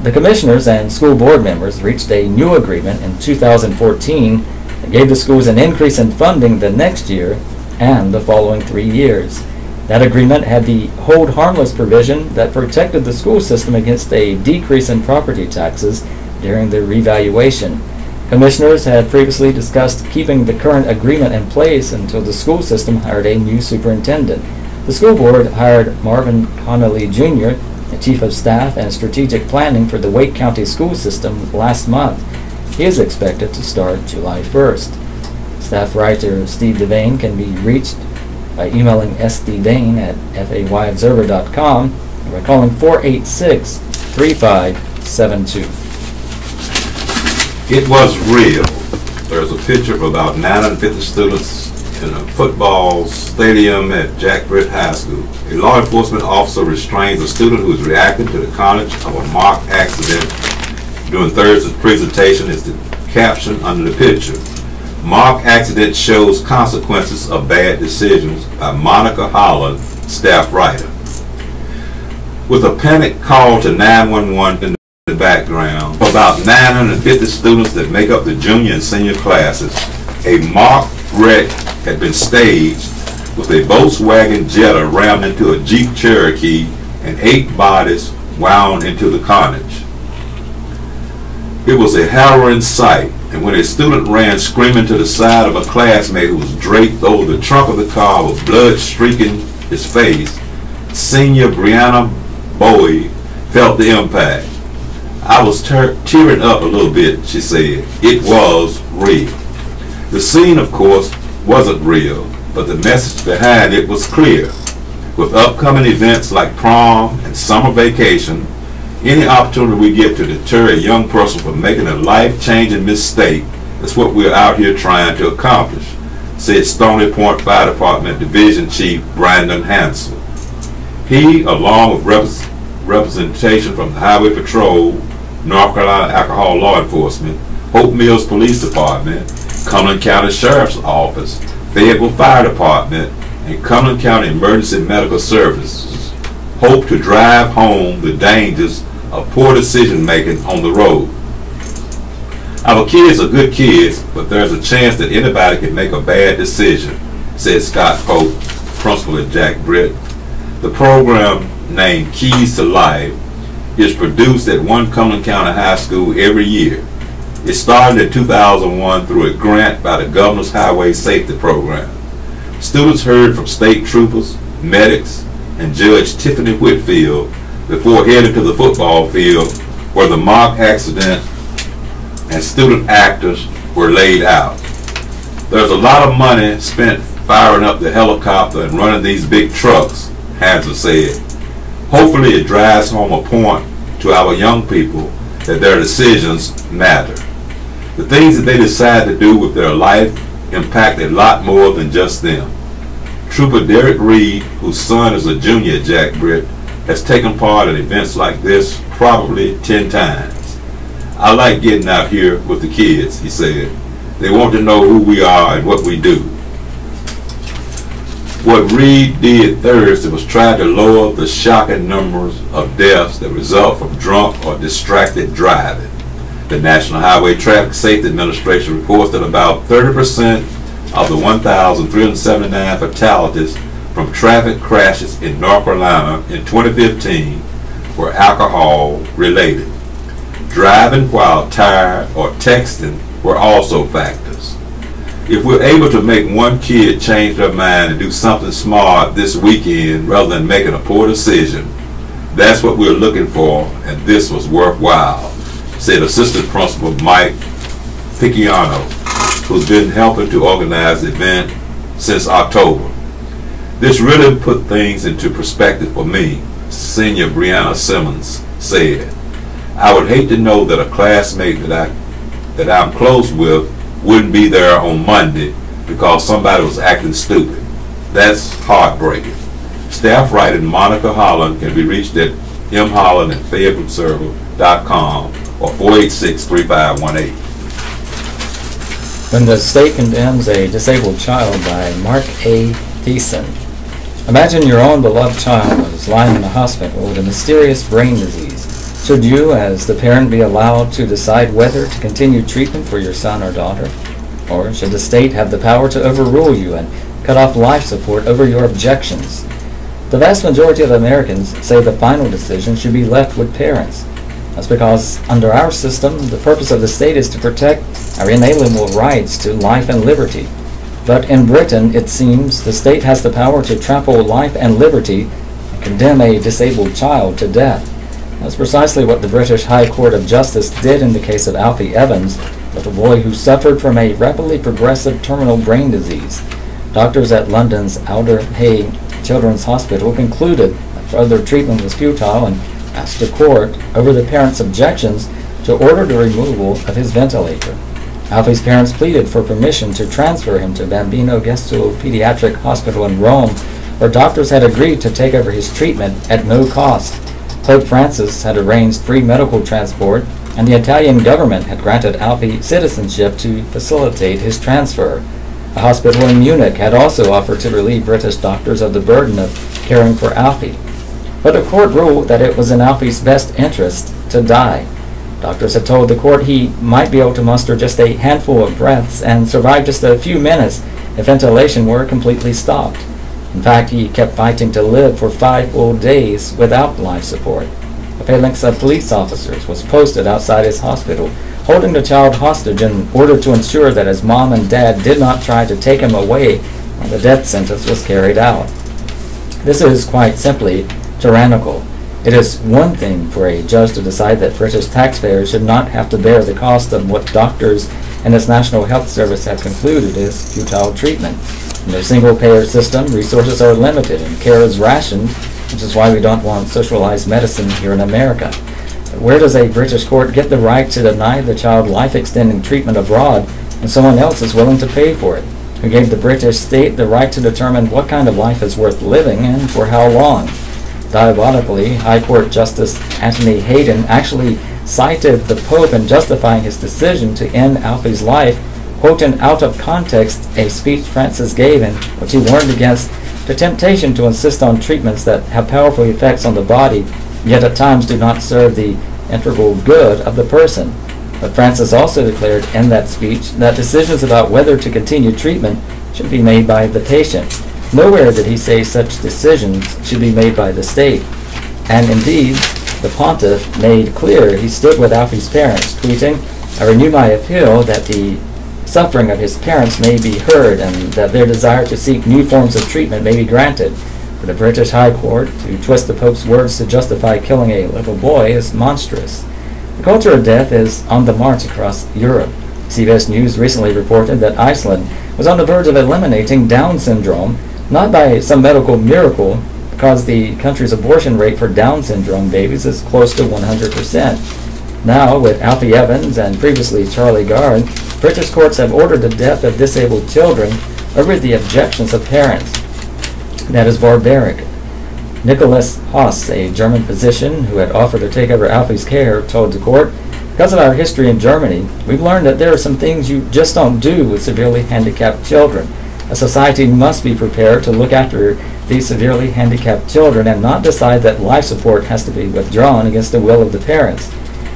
The commissioners and school board members reached a new agreement in 2014 that gave the schools an increase in funding the next year and the following 3 years. That agreement had the hold harmless provision that protected the school system against a decrease in property taxes during the revaluation. Commissioners had previously discussed keeping the current agreement in place until the school system hired a new superintendent. The school board hired Marvin Connolly Jr., the Chief of Staff and Strategic Planning for the Wake County School System, last month. He is expected to start July 1st. Staff writer Steve Devane can be reached by emailing sdevane@fAYETTEVILLE.com or by calling 486-3572. It was real. There's a picture of about 950 students in a football stadium at Jack Britt High School. A law enforcement officer restrains a student who is reacting to the carnage of a mock accident. During Thursday's presentation is the caption under the picture. Mock accident shows consequences of bad decisions by Monica Holland, staff writer. With a panic call to 911 in the background, for about 950 students that make up the junior and senior classes, a mock wreck had been staged with a Volkswagen Jetta rammed into a Jeep Cherokee and 8 bodies wound into the carnage. It was a harrowing sight, and when a student ran screaming to the side of a classmate who was draped over the trunk of the car with blood streaking his face, senior Brianna Bowie felt the impact. I was tearing up a little bit, she said. It was real. The scene, of course, wasn't real, but the message behind it was clear. With upcoming events like prom and summer vacation, any opportunity we get to deter a young person from making a life-changing mistake is what we're out here trying to accomplish, said Stony Point Fire Department Division Chief Brandon Hansel. He, along with representation from the Highway Patrol, North Carolina Alcohol Law Enforcement, Hope Mills Police Department, Cumberland County Sheriff's Office, Fayetteville Fire Department, and Cumberland County Emergency Medical Services, hope to drive home the dangers of poor decision making on the road. Our kids are good kids, but there's a chance that anybody can make a bad decision, said Scott Pope, principal at Jack Britt. The program, named Keys to Life, is produced at one Cumberland County high school every year. It started in 2001 through a grant by the Governor's Highway Safety Program. Students heard from state troopers, medics, and Judge Tiffany Whitfield before heading to the football field where the mock accident and student actors were laid out. There's a lot of money spent firing up the helicopter and running these big trucks, Hansen said. Hopefully it drives home a point to our young people that their decisions matter. The things that they decide to do with their life impact a lot more than just them. Trooper Derek Reed, whose son is a junior at Jack Britt, has taken part in events like this probably 10 times. I like getting out here with the kids, he said. They want to know who we are and what we do. What Reed did Thursday was try to lower the shocking numbers of deaths that result from drunk or distracted driving. The National Highway Traffic Safety Administration reports that about 30% of the 1,379 fatalities from traffic crashes in North Carolina in 2015 were alcohol related. Driving while tired or texting were also factors. If we're able to make one kid change their mind and do something smart this weekend rather than making a poor decision, that's what we're looking for, and this was worthwhile, said Assistant Principal Mike Picciano, who's been helping to organize the event since October. This really put things into perspective for me, Senior Brianna Simmons said. I would hate to know that a classmate that I'm close with wouldn't be there on Monday because somebody was acting stupid. That's heartbreaking. Staff writer Monica Holland can be reached at mholland@fayettevilleobserver.com or 486-3518. When the state condemns a disabled child by Mark A. Thiessen. Imagine your own beloved child is lying in the hospital with a mysterious brain disease. Should you, as the parent, be allowed to decide whether to continue treatment for your son or daughter? Or should the state have the power to overrule you and cut off life support over your objections? The vast majority of Americans say the final decision should be left with parents. That's because under our system, the purpose of the state is to protect our inalienable rights to life and liberty. But in Britain, it seems, the state has the power to trample life and liberty and condemn a disabled child to death. That's precisely what the British High Court of Justice did in the case of Alfie Evans, a little boy who suffered from a rapidly progressive terminal brain disease. Doctors at London's Alderhay Children's Hospital concluded that further treatment was futile and asked the court, over the parents' objections, to order the removal of his ventilator. Alfie's parents pleaded for permission to transfer him to Bambino Gesù Pediatric Hospital in Rome, where doctors had agreed to take over his treatment at no cost. Pope Francis had arranged free medical transport, and the Italian government had granted Alfie citizenship to facilitate his transfer. A hospital in Munich had also offered to relieve British doctors of the burden of caring for Alfie. But the court ruled that it was in Alfie's best interest to die. Doctors had told the court he might be able to muster just a handful of breaths and survive just a few minutes if ventilation were completely stopped. In fact, he kept fighting to live for 5 full days without life support. A phalanx of police officers was posted outside his hospital, holding the child hostage in order to ensure that his mom and dad did not try to take him away when the death sentence was carried out. This is quite simply tyrannical. It is one thing for a judge to decide that British taxpayers should not have to bear the cost of what doctors and its National Health Service have concluded is futile treatment. In their single-payer system, resources are limited and care is rationed, which is why we don't want socialized medicine here in America. But where does a British court get the right to deny the child life-extending treatment abroad when someone else is willing to pay for it? Who gave the British state the right to determine what kind of life is worth living and for how long? Diabolically, High Court Justice Anthony Hayden actually cited the Pope in justifying his decision to end Alfie's life, quoting out of context a speech Francis gave in which he warned against the temptation to insist on treatments that have powerful effects on the body, yet at times do not serve the integral good of the person. But Francis also declared in that speech that decisions about whether to continue treatment should be made by the patient. Nowhere did he say such decisions should be made by the state. And indeed, the pontiff made clear he stood with Alfie's parents, tweeting, "I renew my appeal that the suffering of his parents may be heard and that their desire to seek new forms of treatment may be granted. For the British High Court to twist the Pope's words to justify killing a little boy is monstrous." The culture of death is on the march across Europe. CBS News recently reported that Iceland was on the verge of eliminating Down syndrome, not by some medical miracle, because the country's abortion rate for Down syndrome babies is close to 100%. Now, with Alfie Evans and previously Charlie Gard, British courts have ordered the death of disabled children over the objections of parents. That is barbaric. Nicholas Haas, a German physician who had offered to take over Alfie's care, told the court, "Because of our history in Germany, we've learned that there are some things you just don't do with severely handicapped children. A society must be prepared to look after these severely handicapped children and not decide that life support has to be withdrawn against the will of the parents."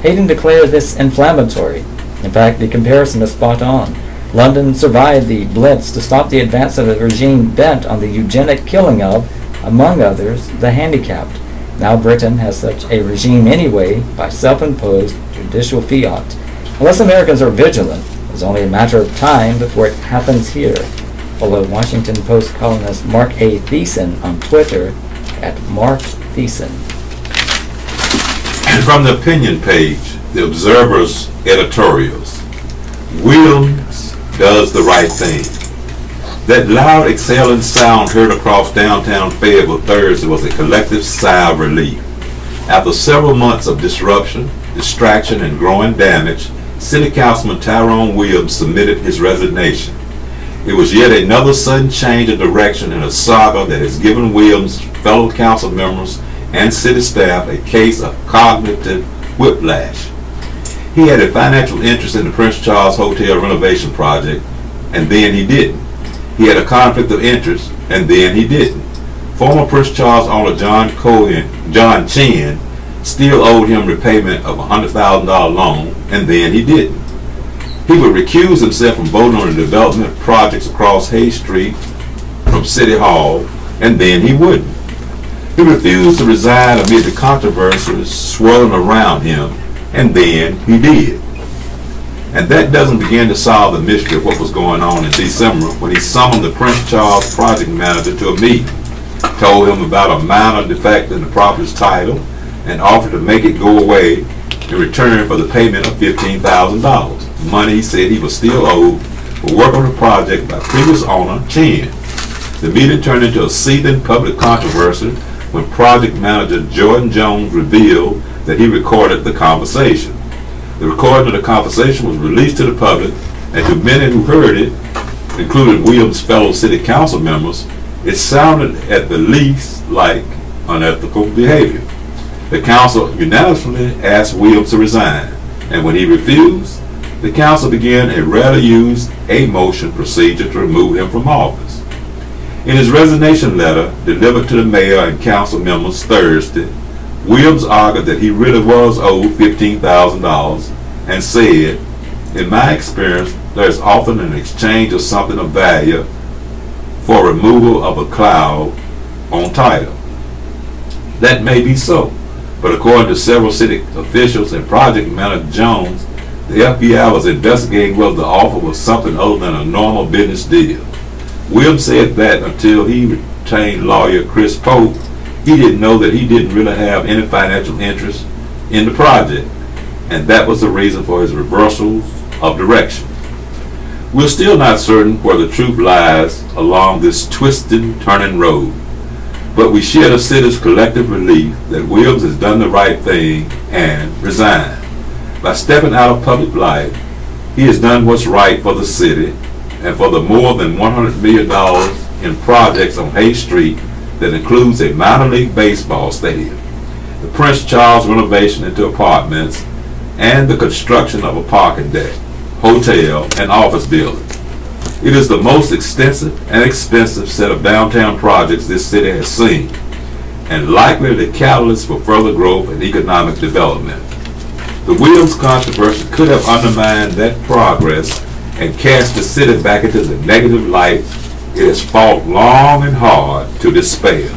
Hayden declared this inflammatory. In fact, the comparison is spot on. London survived the Blitz to stop the advance of a regime bent on the eugenic killing of, among others, the handicapped. Now Britain has such a regime anyway by self-imposed judicial fiat. Unless Americans are vigilant, it's only a matter of time before it happens here. Follow Washington Post columnist Mark A. Thiessen on Twitter at Mark Thiessen. And from the opinion page, the Observer's editorials. Williams does the right thing. That loud, exhaling sound heard across downtown Fayetteville Thursday was a collective sigh of relief. After several months of disruption, distraction, and growing damage, City Councilman Tyrone Williams submitted his resignation. It was yet another sudden change of direction in a saga that has given Williams' fellow council members and city staff a case of cognitive whiplash. He had a financial interest in the Prince Charles Hotel renovation project, and then he didn't. He had a conflict of interest, and then he didn't. Former Prince Charles owner John Chen still owed him repayment of a $100,000 loan, and then he didn't. He would recuse himself from voting on the development projects across Hay Street from City Hall, and then he wouldn't. He refused to resign amid the controversies swirling around him, and then he did. And that doesn't begin to solve the mystery of what was going on in December when he summoned the Prince Charles project manager to a meeting, told him about a minor defect in the property's title, and offered to make it go away in return for the payment of $15,000, money he said he was still owed for work on the project by previous owner Chen. The meeting turned into a seething public controversy when project manager Jordan Jones revealed that he recorded the conversation. The recording of the conversation was released to the public, and to many who heard it, including Williams' fellow city council members, it sounded at the least like unethical behavior. The council unanimously asked Williams to resign, and when he refused, the council began a rarely used a-motion procedure to remove him from office. In his resignation letter delivered to the mayor and council members Thursday, Williams argued that he really was owed $15,000 and said, "In my experience, there is often an exchange of something of value for removal of a cloud on title." That may be so, but according to several city officials and project manager Jones, the FBI was investigating whether the offer was something other than a normal business deal. Williams said that until he retained lawyer Chris Pope, he didn't know that he didn't really have any financial interest in the project, and that was the reason for his reversals of direction. We're still not certain where the truth lies along this twisted, turning road, but we share the city's collective relief that Williams has done the right thing and resigned. By stepping out of public life, he has done what's right for the city and for the more than $100 million in projects on Hay Street that includes a minor league baseball stadium, the Prince Charles renovation into apartments, and the construction of a parking deck, hotel, and office building. It is the most extensive and expensive set of downtown projects this city has seen, and likely the catalyst for further growth and economic development. The Williams controversy could have undermined that progress and cast the city back into the negative light it has fought long and hard to dispel.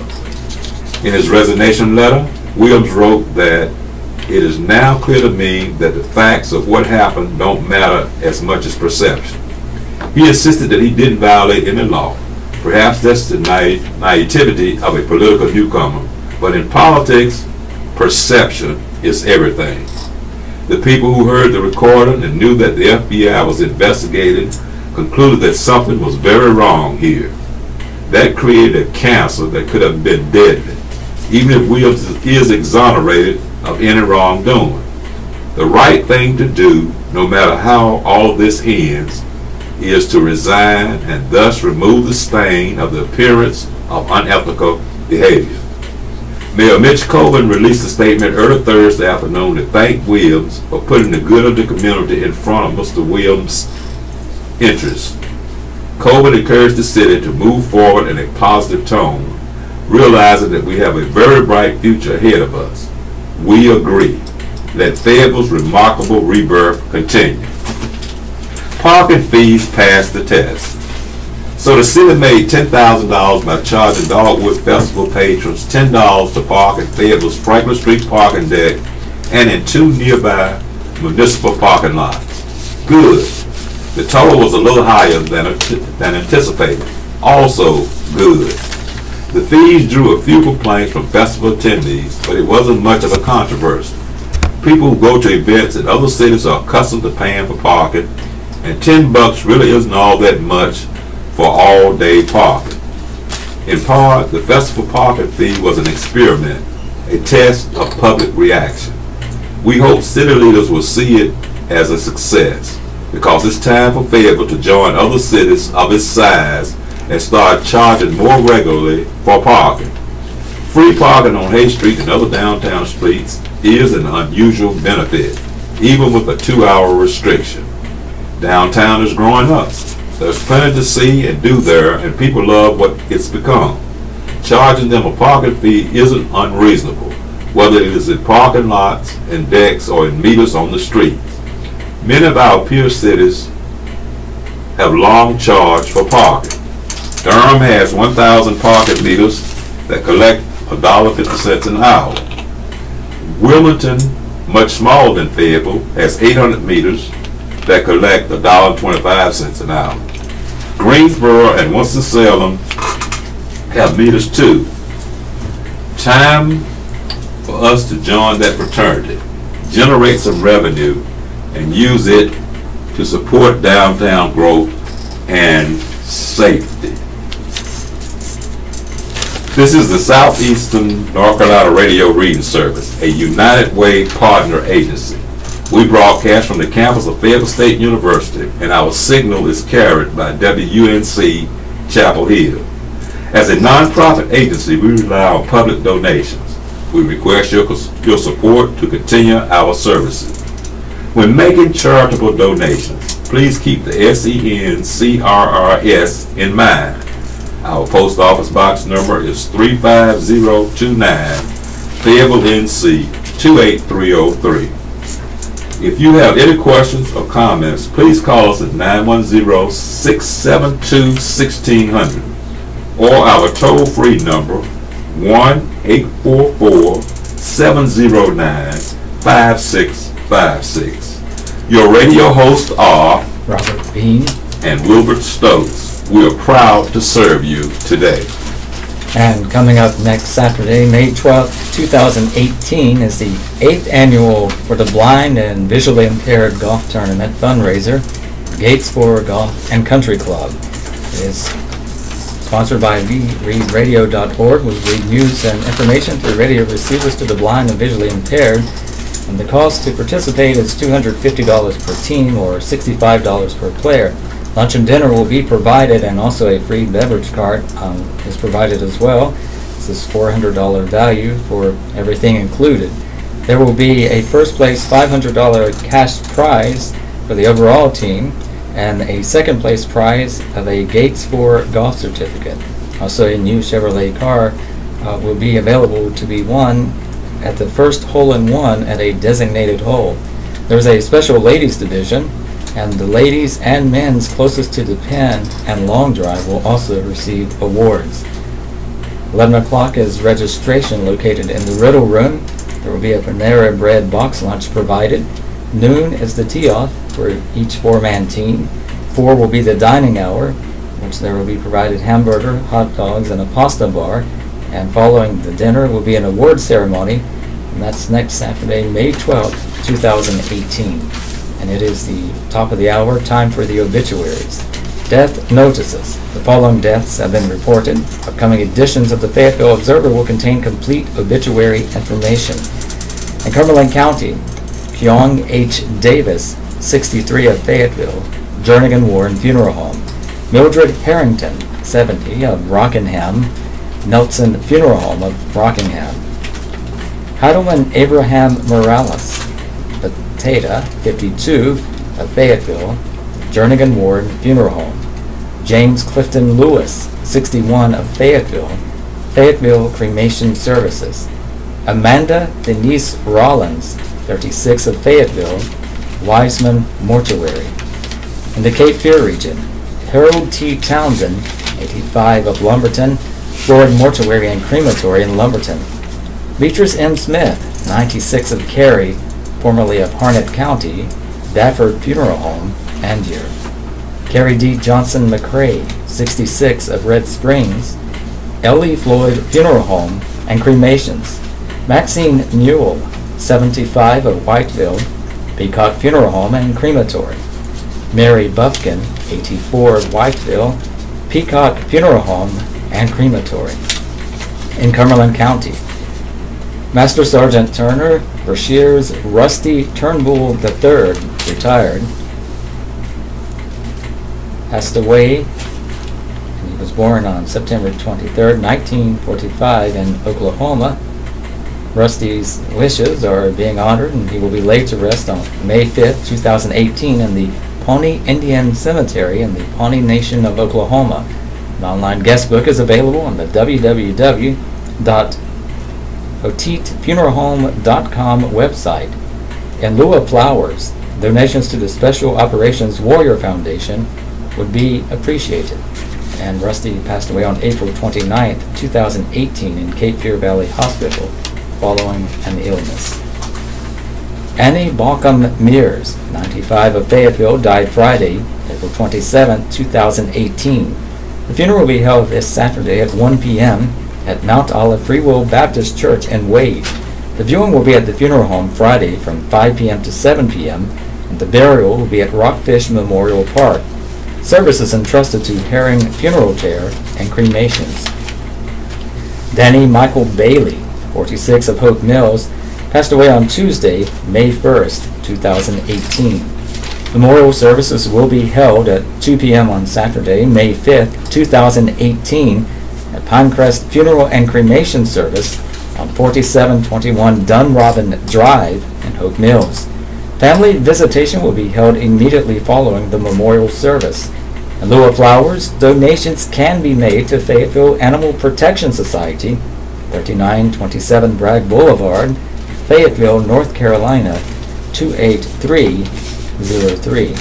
In his resignation letter, Williams wrote that it is now clear to me that the facts of what happened don't matter as much as perception. He insisted that he didn't violate any law. Perhaps that's the naivety of a political newcomer, but in politics, perception is everything. The people who heard the recording and knew that the FBI was investigating concluded that something was very wrong here. That created a cancer that could have been deadly, even if Williams is exonerated of any wrongdoing. The right thing to do, no matter how all this ends, is to resign and thus remove the stain of the appearance of unethical behavior. Mayor Mitch Colvin released a statement early Thursday afternoon to thank Williams for putting the good of the community in front of Mr. Williams' interests. Colvin encouraged the city to move forward in a positive tone, realizing that we have a very bright future ahead of us. We agree. Let Fayetteville's remarkable rebirth continue. Parking fees passed the test. So the city made $10,000 by charging Dogwood Festival patrons $10 to park at Fayetteville's Franklin Street parking deck and in two nearby municipal parking lots. Good. The total was a little higher than anticipated. Also good. The fees drew a few complaints from festival attendees, but it wasn't much of a controversy. People who go to events in other cities are accustomed to paying for parking, and $10 really isn't all that much for all-day parking. In part, the festival parking fee was an experiment, a test of public reaction. We hope city leaders will see it as a success, because it's time for Fayetteville to join other cities of its size and start charging more regularly for parking. Free parking on Hay Street and other downtown streets is an unusual benefit, even with a 2-hour restriction. Downtown is growing up. There's plenty to see and do there, and people love what it's become. Charging them a parking fee isn't unreasonable, whether it is in parking lots and decks or in meters on the streets. Many of our peer cities have long charged for parking. Durham has 1,000 parking meters that collect $1.50 an hour. Wilmington, much smaller than Fayetteville, has 800 meters that collect $1.25 an hour. Greensboro and Winston-Salem have meters too. Time for us to join that fraternity, generate some revenue, and use it to support downtown growth and safety. This is the Southeastern North Carolina Radio Reading Service, a United Way partner agency. We broadcast from the campus of Fayetteville State University, and our signal is carried by WUNC Chapel Hill. As a nonprofit agency, we rely on public donations. We request your support to continue our services. When making charitable donations, please keep the SENCRRS in mind. Our post office box number is 35029, Fayetteville, NC 28303. If you have any questions or comments, please call us at 910-672-1600 or our toll-free number 1-844-709-5656. Your radio hosts are Robert Bean and Wilbert Stokes. We are proud to serve you today. And coming up next Saturday, May 12th, 2018, is the 8th annual For the Blind and Visually Impaired Golf Tournament fundraiser, Gates for Golf and Country Club. It is sponsored by readradio.org. We read news and information through radio receivers to the blind and visually impaired. And the cost to participate is $250 per team or $65 per player. Lunch and dinner will be provided, and also a free beverage cart is provided as well. This is $400 value for everything included. There will be a first place $500 cash prize for the overall team, and a second place prize of a Gates 4 golf certificate. Also, a new Chevrolet car will be available to be won at the first hole-in-one at a designated hole. There's a special ladies division, and the ladies and men's closest to the pen and long drive will also receive awards. 11 o'clock is registration located in the Riddle Room. There will be a Panera Bread box lunch provided. Noon is the tee-off for each four-man team. 4 will be the dining hour, which there will be provided hamburger, hot dogs, and a pasta bar. And following the dinner will be an award ceremony, and that's next Saturday, May 12th, 2018. And it is the top of the hour, time for the obituaries. Death notices. The following deaths have been reported. Upcoming editions of the Fayetteville Observer will contain complete obituary information. In Cumberland County, Kyong H. Davis, 63 of Fayetteville, Jernigan Warren Funeral Home. Mildred Harrington, 70 of Rockingham, Nelson Funeral Home of Rockingham. Heidelman Abraham Morales, Batata, 52 of Fayetteville, Jernigan Ward Funeral Home. James Clifton Lewis, 61 of Fayetteville, Fayetteville Cremation Services. Amanda Denise Rollins, 36 of Fayetteville, Wiseman Mortuary. In the Cape Fear region, Harold T. Townsend, 85 of Lumberton, Floyd Mortuary and Crematory in Lumberton. Beatrice M. Smith, 96 of Cary, formerly of Harnett County, Dafford Funeral Home, Angier. Carrie D. Johnson McCrae, 66 of Red Springs, Ellie Floyd Funeral Home and Cremations. Maxine Newell, 75 of Whiteville, Peacock Funeral Home and Crematory. Mary Buffkin, 84 of Whiteville, Peacock Funeral Home and Crematory. In Cumberland County, Master Sergeant Turner Brashears Rusty Turnbull III, retired, passed away. He was born on September 23rd, 1945 in Oklahoma. Rusty's wishes are being honored, and he will be laid to rest on May 5th, 2018 in the Pawnee Indian Cemetery in the Pawnee Nation of Oklahoma. An online guest book is available on the www.otitefuneralhome.com website. In lieu of flowers, donations to the Special Operations Warrior Foundation would be appreciated. And Rusty passed away on April 29th, 2018 in Cape Fear Valley Hospital following an illness. Annie Balcom Mears, 95 of Fayetteville, died Friday, April 27, 2018. The funeral will be held this Saturday at 1 p.m. at Mount Olive Free Will Baptist Church in Wade. The viewing will be at the funeral home Friday from 5 p.m. to 7 p.m. and the burial will be at Rockfish Memorial Park. Services entrusted to Herring Funeral Care and Cremations. Danny Michael Bailey, 46 of Hope Mills, passed away on Tuesday, May 1st, 2018. Memorial services will be held at 2 p.m. on Saturday, May 5th, 2018 at Pinecrest Funeral and Cremation Service on 4721 Dunrobin Drive in Hope Mills. Family visitation will be held immediately following the memorial service. In lieu of flowers, donations can be made to Fayetteville Animal Protection Society, 3927 Bragg Boulevard, Fayetteville, North Carolina, 28303.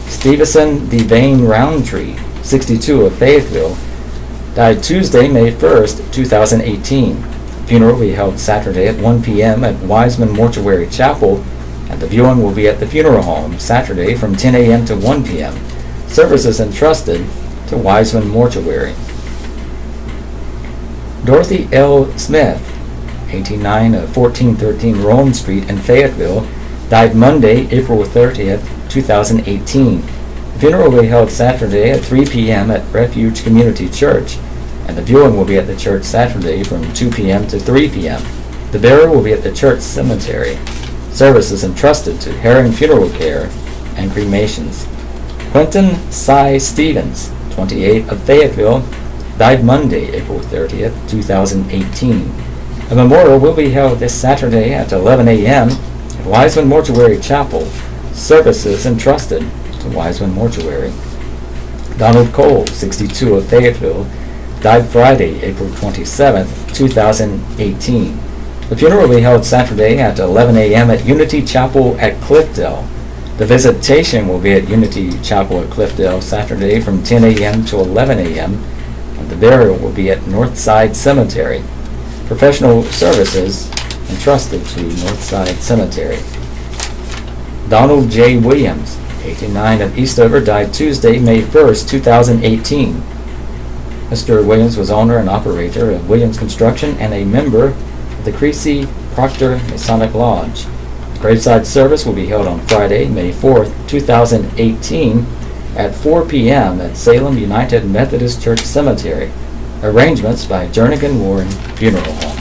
Stevenson Devane Roundtree, 62 of Fayetteville, died Tuesday, May 1st, 2018. Funeral will be held Saturday at 1 p.m. at Wiseman Mortuary Chapel, and the viewing will be at the funeral home Saturday from 10 a.m. to 1 p.m. Services entrusted to Wiseman Mortuary. Dorothy L. Smith, 89 of 1413 Rome Street in Fayetteville, died Monday, April 30th, 2018. The funeral will be held Saturday at 3 p.m. at Refuge Community Church, and the viewing will be at the church Saturday from 2 p.m. to 3 p.m. The burial will be at the church cemetery. Services entrusted to Herring Funeral Care and Cremations. Quentin Cy Stevens, 28 of Fayetteville, died Monday, April 30th, 2018. A memorial will be held this Saturday at 11 a.m. at Wiseman Mortuary Chapel. Services entrusted to Wiseman Mortuary. Donald Cole, 62 of Fayetteville, died Friday, April 27th, 2018. The funeral will be held Saturday at 11 a.m. at Unity Chapel at Cliffdale. The visitation will be at Unity Chapel at Cliffdale Saturday from 10 a.m. to 11 a.m. The burial will be at Northside Cemetery. Professional services entrusted to Northside Cemetery. Donald J. Williams, 89 of Eastover, died Tuesday, May 1st, 2018. Mr. Williams was owner and operator of Williams Construction and a member of the Creasy Proctor Masonic Lodge. Graveside service will be held on Friday, May 4th, 2018 at 4 p.m. at Salem United Methodist Church Cemetery. Arrangements by Jernigan Warren Funeral Home.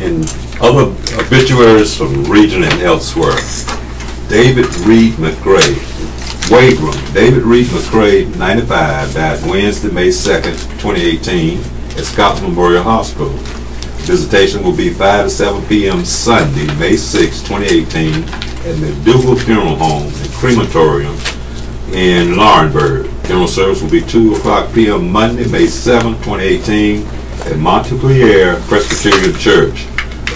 In other obituaries from the region and elsewhere, David Reed McCrae, Wagram. David Reed McCrae, 95, died Wednesday, May 2nd, 2018 at Scott Memorial Hospital. Visitation will be 5 to 7 p.m. Sunday, May 6, 2018 at McDougal Funeral Home and Crematorium in Laurinburg. Funeral service will be 2 o'clock p.m. Monday, May 7, 2018 at Montpelier Presbyterian Church,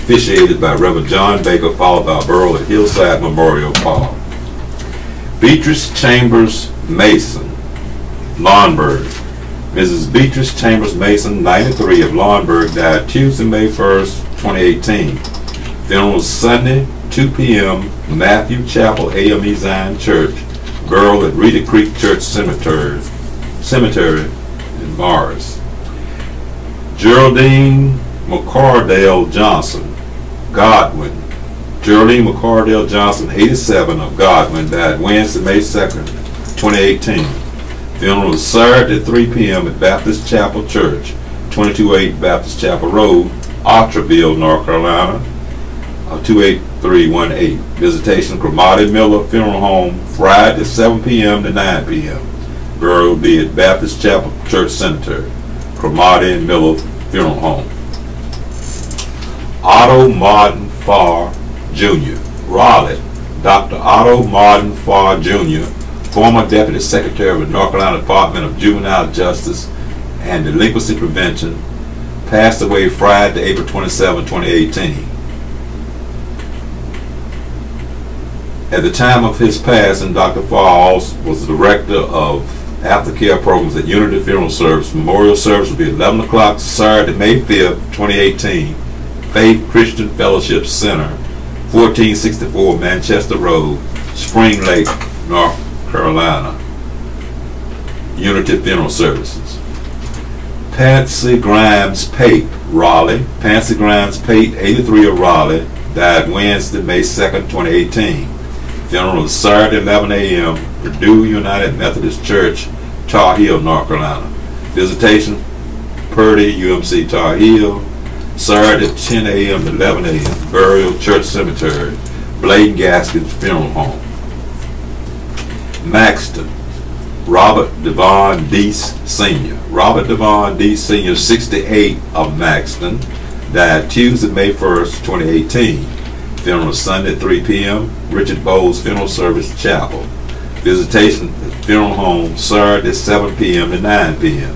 officiated by Reverend John Baker, followed by a burial at Hillside Memorial Park. Beatrice Chambers Mason, Laurinburg. Mrs. Beatrice Chambers Mason, 93 of Laurinburg, died Tuesday, May 1st, 2018. Funeral was Sunday, 2 p.m., Matthew Chapel AME Zion Church. Burial at Reedy Creek Church Cemetery in Morris. Geraldine McCardale Johnson, Godwin. Geraldine McCardale Johnson, 87 of Godwin, died Wednesday, May 2nd, 2018. Funeral was Saturday at 3 p.m. at Baptist Chapel Church, 228 Baptist Chapel Road, Otterville, North Carolina, 28318. Visitation Cromartie Miller Funeral Home, Friday 7 p.m. to 9 p.m. Burial will be at Baptist Chapel Church Cemetery, Cromartie Miller Funeral Home. Otto Martin Farr Jr., Raleigh. Dr. Otto Martin Farr Jr., former Deputy Secretary of the North Carolina Department of Juvenile Justice and Delinquency Prevention, passed away Friday, April 27, 2018. At the time of his passing, Dr. Farr was the Director of Aftercare Programs at Unity Funeral Service. Memorial service will be 11 o'clock Saturday, May 5th, 2018, Faith Christian Fellowship Center, 1464 Manchester Road, Spring Lake, North Carolina. Unity Funeral Services. Patsy Grimes Pate, Raleigh. Patsy Grimes Pate, 83 of Raleigh, died Wednesday, May 2nd, 2018. Funeral is Saturday, 11 a.m., Purdue United Methodist Church, Tar Heel, North Carolina. Visitation, Purdy, UMC Tar Heel, Saturday, 10 a.m. to 11 a.m. Burial, Church Cemetery, Bladen Gaskins Funeral Home. Maxton, Robert Devon Deese Sr. Robert Devon Deese Sr., 68 of Maxton, died Tuesday, May 1st, 2018. Funeral Sunday, 3 p.m., Richard Bowles Funeral Service Chapel. Visitation at Funeral Home, Saturday, 7 p.m. to 9 p.m.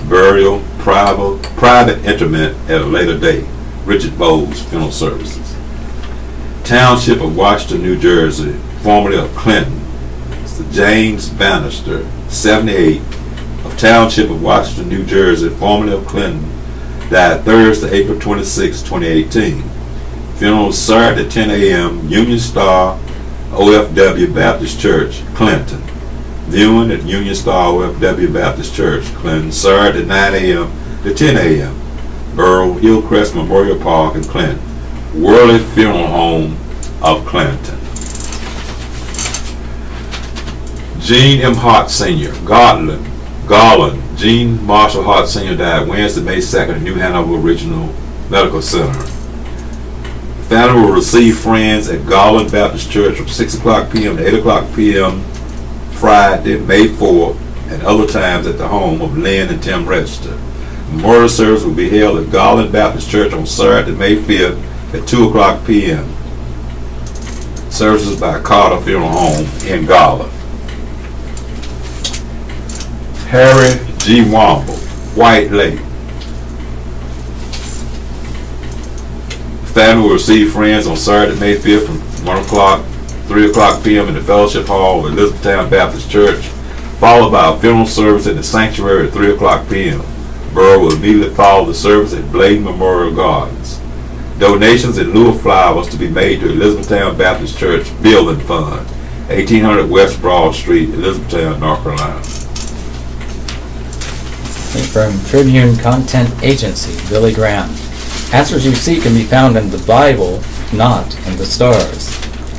Burial, private interment at a later date. Richard Bowles Funeral Services. Township of Washington, New Jersey, formerly of Clinton. Mr. James Bannister, 78, of Township of Washington, New Jersey, formerly of Clinton, died Thursday, April 26, 2018. Funeral Saturday at 10 a.m., Union Star OFW Baptist Church, Clinton. Viewing at Union Star OFW Baptist Church, Clinton, Saturday at 9 a.m. to 10 a.m. Burial, Hillcrest Memorial Park in Clinton. Worley Funeral Home of Clinton. Gene M. Hart Sr., Garland. Gene Marshall Hart Sr. died Wednesday, May 2nd at New Hanover Regional Medical Center. Family will receive friends at Garland Baptist Church from 6 o'clock p.m. to 8 o'clock p.m. Friday, May 4th, and other times at the home of Lynn and Tim Register. Memorial service will be held at Garland Baptist Church on Saturday, May 5th at 2 o'clock p.m. Services by Carter Funeral Home in Garland. Harry G. Womble, White Lake. Family will receive friends on Saturday, May 5th from 1 o'clock, 3 o'clock p.m. in the Fellowship Hall of Elizabethtown Baptist Church, followed by a funeral service in the sanctuary at 3 o'clock p.m. Burial will immediately follow the service at Bladen Memorial Gardens. Donations in lieu of flowers to be made to Elizabethtown Baptist Church Building Fund, 1800 West Broad Street, Elizabethtown, North Carolina. From Tribune Content Agency, Billy Graham. Answers you seek can be found in the Bible, not in the stars.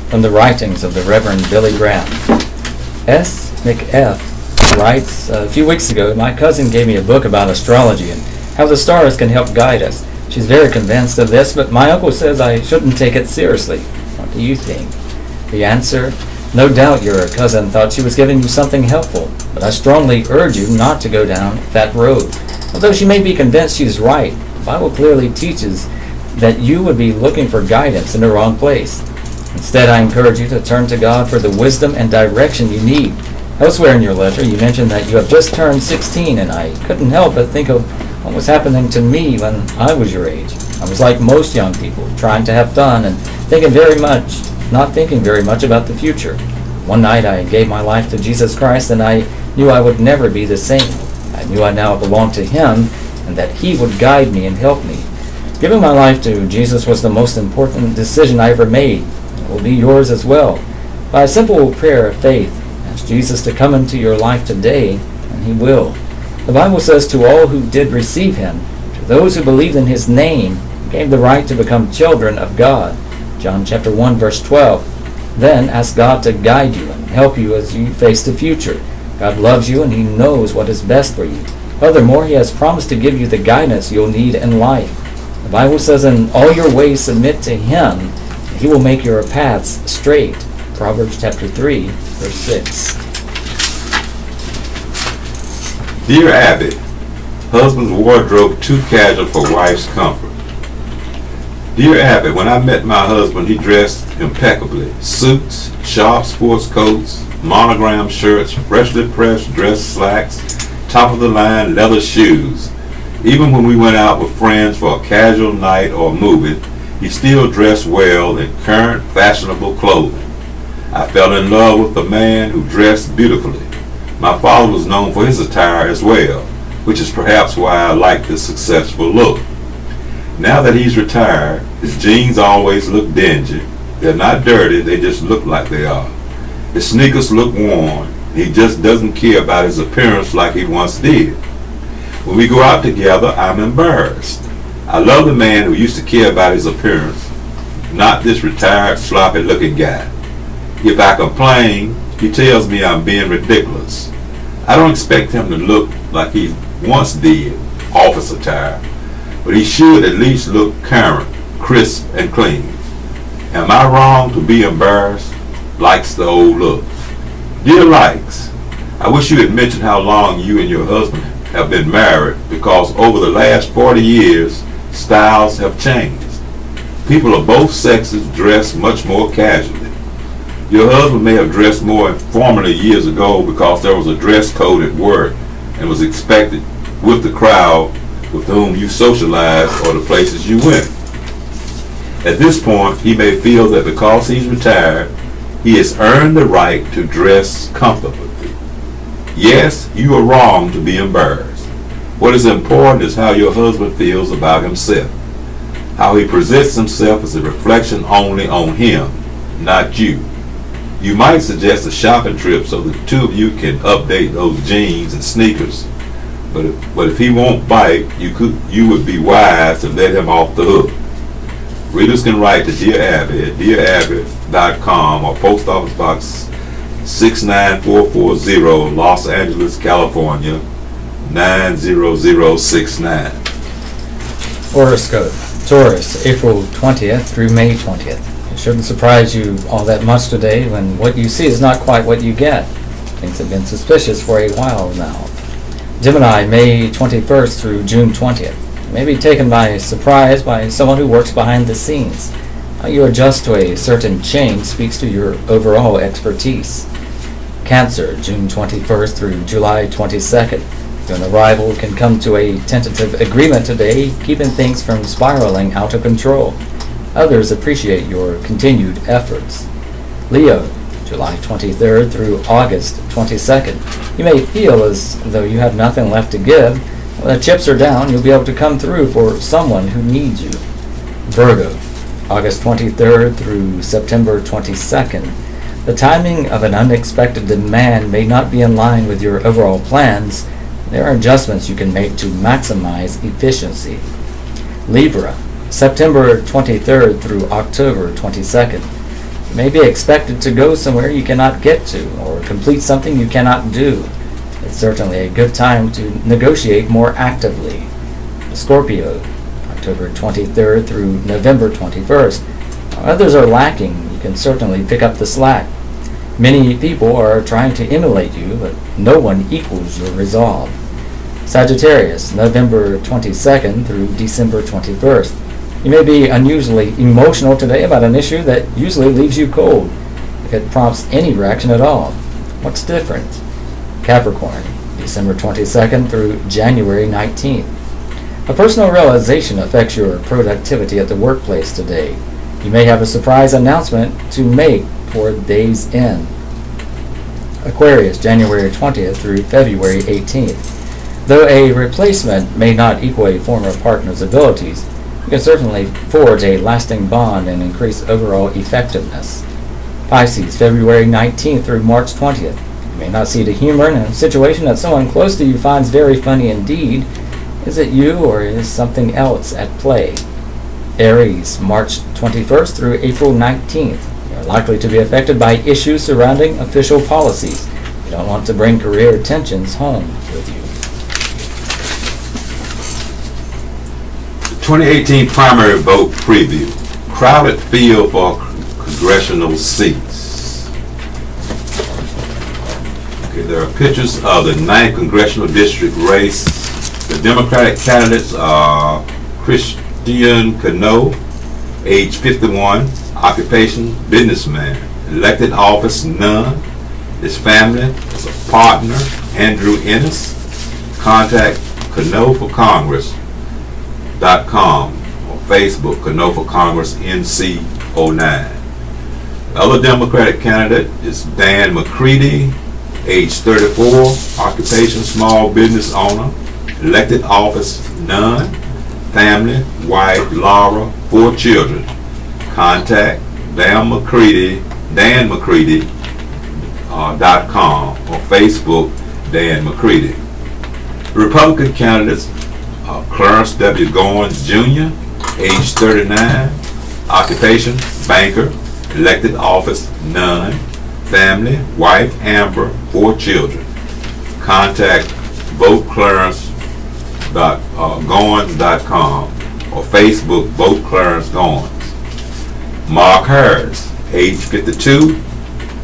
From the writings of the Reverend Billy Graham. S. McF writes, a few weeks ago, my cousin gave me a book about astrology and how the stars can help guide us. She's very convinced of this, but my uncle says I shouldn't take it seriously. What do you think? The answer? No doubt your cousin thought she was giving you something helpful, but I strongly urge you not to go down that road. Although she may be convinced she's right, the Bible clearly teaches that you would be looking for guidance in the wrong place. Instead, I encourage you to turn to God for the wisdom and direction you need. Elsewhere in your letter, you mentioned that you have just turned 16, and I couldn't help but think of what was happening to me when I was your age. I was like most young people, trying to have fun and not thinking very much about the future. One night I gave my life to Jesus Christ, and I knew I would never be the same. I knew I now belonged to Him, and that He would guide me and help me. Giving my life to Jesus was the most important decision I ever made. It will be yours as well. By a simple prayer of faith, ask Jesus to come into your life today, and He will. The Bible says, to all who did receive Him, to those who believed in His name, He gave the right to become children of God. John chapter 1, verse 12. Then ask God to guide you and help you as you face the future. God loves you and He knows what is best for you. Furthermore, He has promised to give you the guidance you'll need in life. The Bible says, in all your ways submit to Him, and He will make your paths straight. Proverbs chapter 3, verse 6. Dear Abby, husband's wardrobe too casual for wife's comfort. Dear Abby, when I met my husband, he dressed impeccably. Suits, sharp sports coats, monogram shirts, freshly pressed dress slacks, top-of-the-line leather shoes. Even when we went out with friends for a casual night or movie, he still dressed well in current fashionable clothing. I fell in love with a man who dressed beautifully. My father was known for his attire as well, which is perhaps why I like this successful look. Now that he's retired, his jeans always look dingy. They're not dirty, they just look like they are. His sneakers look worn. He just doesn't care about his appearance like he once did. When we go out together, I'm embarrassed. I love the man who used to care about his appearance, not this retired, sloppy-looking guy. If I complain, he tells me I'm being ridiculous. I don't expect him to look like he once did, office attire, but he should at least look current, crisp, and clean. Am I wrong to be embarrassed? Likes the old look. Dear Likes, I wish you had mentioned how long you and your husband have been married, because over the last 40 years, styles have changed. People of both sexes dress much more casually. Your husband may have dressed more informally years ago because there was a dress code at work and was expected with the crowd with whom you socialized or the places you went. At this point, he may feel that because he's retired, he has earned the right to dress comfortably. Yes, you are wrong to be embarrassed. What is important is how your husband feels about himself. How he presents himself as a reflection only on him, not you. You might suggest a shopping trip so the two of you can update those jeans and sneakers. But if he won't bite, you would be wise to let him off the hook. Readers can write to Dear Abby at dearabby.com or Post Office Box 69440, Los Angeles, California 90069. Horoscope. Taurus, April 20th through May 20th. It shouldn't surprise you all that much today when what you see is not quite what you get. Things have been suspicious for a while now. Gemini, May 21st through June 20th. You may be taken by surprise by someone who works behind the scenes. How you adjust to a certain change speaks to your overall expertise. Cancer, June 21st through July 22nd. You and a rival can come to a tentative agreement today, keeping things from spiraling out of control. Others appreciate your continued efforts. Leo, July 23rd through August 22nd. You may feel as though you have nothing left to give. When the chips are down, you'll be able to come through for someone who needs you. Virgo, August 23rd through September 22nd. The timing of an unexpected demand may not be in line with your overall plans. There are adjustments you can make to maximize efficiency. Libra, September 23rd through October 22nd. You may be expected to go somewhere you cannot get to or complete something you cannot do. It's certainly a good time to negotiate more actively. Scorpio, October 23rd through November 21st. Others are lacking. You can certainly pick up the slack. Many people are trying to emulate you, but no one equals your resolve. Sagittarius, November 22nd through December 21st. You may be unusually emotional today about an issue that usually leaves you cold, if it prompts any reaction at all. What's different? Capricorn, December 22nd through January 19th. A personal realization affects your productivity at the workplace today. You may have a surprise announcement to make toward day's end. Aquarius, January 20th through February 18th. Though a replacement may not equal a former partner's abilities, you can certainly forge a lasting bond and increase overall effectiveness. Pisces, February 19th through March 20th. You may not see the humor in a situation that someone close to you finds very funny indeed. Is it you or is something else at play? Aries, March 21st through April 19th. You are likely to be affected by issues surrounding official policies. You don't want to bring career tensions home with you. 2018 primary vote preview. Crowded field for congressional seats. Okay, there are pictures of the 9th congressional district race. The Democratic candidates are Christian Cano, age 51, occupation businessman, elected office none. His family is a partner, Andrew Ennis. Contact Cano for Congress.com or Facebook, Cano for Congress NC09. The other Democratic candidate is Dan McCready, age 34, occupation small business owner, elected office none, family, wife Laura, 4 children. Contact Dan McCready.com or Facebook Dan McCready. The Republican candidates Clarence W. Goins Jr., age 39, occupation banker, elected office none, family, wife Amber, 4 children. Contact VoteClarence.Goins.com or Facebook Vote Clarence Goins. Mark Harris, age 52,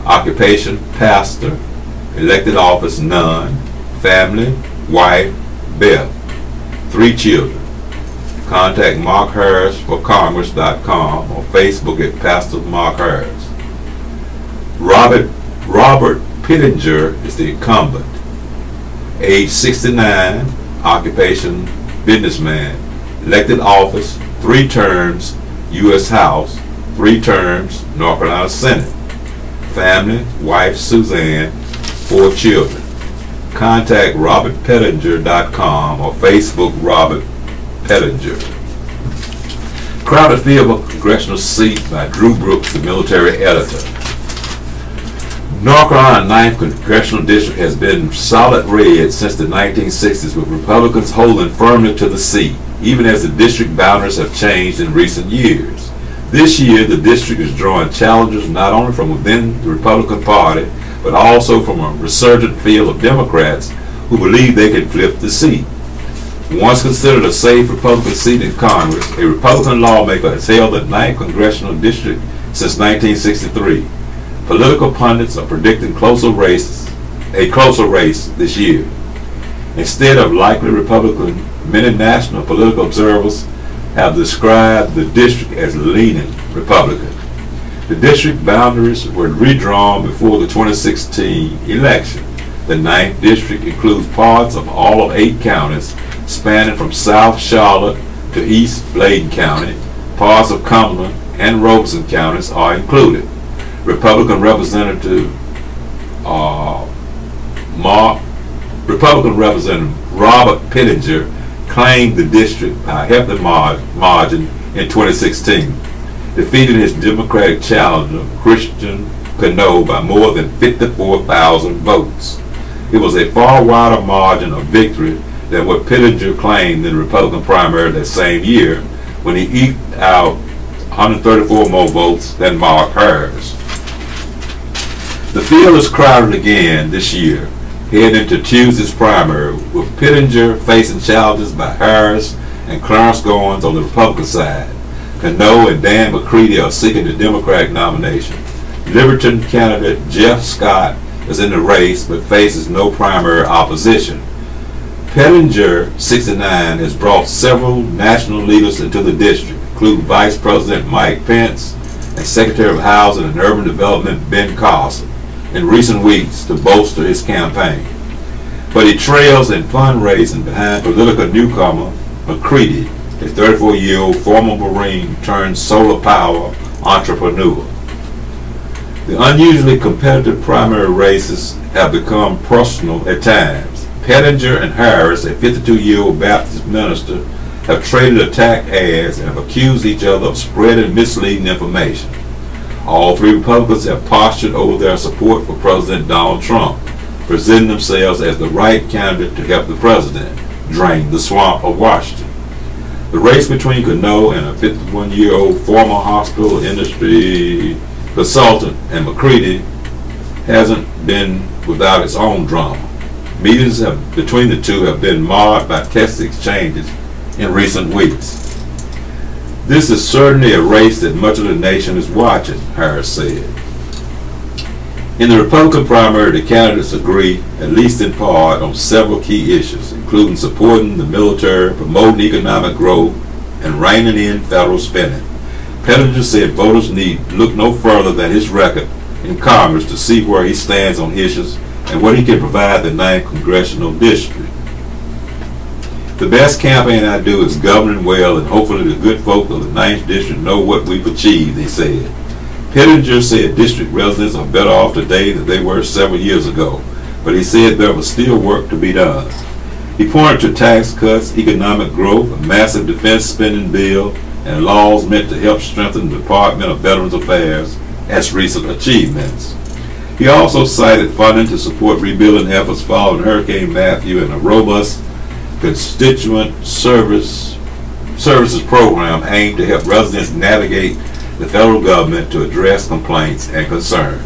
occupation pastor, elected office none, family, wife Beth, 3 children. Contact Mark Harris for Congress.com or Facebook at Pastor Mark Harris. Robert Pittenger is the incumbent. Age 69, occupation businessman, elected office 3 terms, U.S. House, 3 terms, North Carolina Senate. Family, wife Suzanne, 4 children. Contact RobertPettinger.com or Facebook Robert Pettinger. Crowded field of a congressional seat by Drew Brooks, the military editor. North Carolina 9th congressional district has been solid red since the 1960s, with Republicans holding firmly to the seat, even as the district boundaries have changed in recent years. This year, the district is drawing challengers not only from within the Republican Party, but also from a resurgent field of Democrats who believe they can flip the seat. Once considered a safe Republican seat in Congress, a Republican lawmaker has held the 9th congressional district since 1963. Political pundits are predicting a closer race this year. Instead of likely Republican, many national political observers have described the district as leaning Republican. The district boundaries were redrawn before the 2016 election. The 9th district includes parts of all of 8 counties, spanning from South Charlotte to East Bladen County, parts of Cumberland and Robeson counties are included. Republican Representative Robert Pittenger claimed the district by a hefty margin in 2016, defeating his Democratic challenger Christian Cano by more than 54,000 votes. It was a far wider margin of victory than what Pittenger claimed in the Republican primary that same year, when he eked out 134 more votes than Mark Harris. The field is crowded again this year, heading into Tuesday's primary, with Pittenger facing challenges by Harris and Clarence Goins on the Republican side. Cano and Dan McCready are seeking the Democratic nomination. Liberton candidate Jeff Scott is in the race but faces no primary opposition. Pittenger, 69, has brought several national leaders into the district, including Vice President Mike Pence and Secretary of Housing and Urban Development Ben Carson, in recent weeks to bolster his campaign. But he trails in fundraising behind political newcomer McCready, a 34-year-old former Marine turned solar power entrepreneur. The unusually competitive primary races have become personal at times. Pittenger and Harris, a 52-year-old Baptist minister, have traded attack ads and have accused each other of spreading misleading information. All three Republicans have postured over their support for President Donald Trump, presenting themselves as the right candidate to help the president drain the swamp of Washington. The race between Cano and a 51-year-old former hospital industry consultant and McCready hasn't been without its own drama. Meetings between the two have been marred by text exchanges in recent weeks. This is certainly a race that much of the nation is watching, Harris said. In the Republican primary, the candidates agree, at least in part, on several key issues, including supporting the military, promoting economic growth, and reining in federal spending. Pittenger said voters need look no further than his record in Congress to see where he stands on issues and what he can provide the 9th congressional district. The best campaign I do is governing well, and hopefully the good folk of the 9th district know what we've achieved, he said. Pittenger said district residents are better off today than they were several years ago, but he said there was still work to be done. He pointed to tax cuts, economic growth, a massive defense spending bill, and laws meant to help strengthen the Department of Veterans Affairs as recent achievements. He also cited funding to support rebuilding efforts following Hurricane Matthew and a robust constituent services program aimed to help residents navigate the federal government to address complaints and concerns.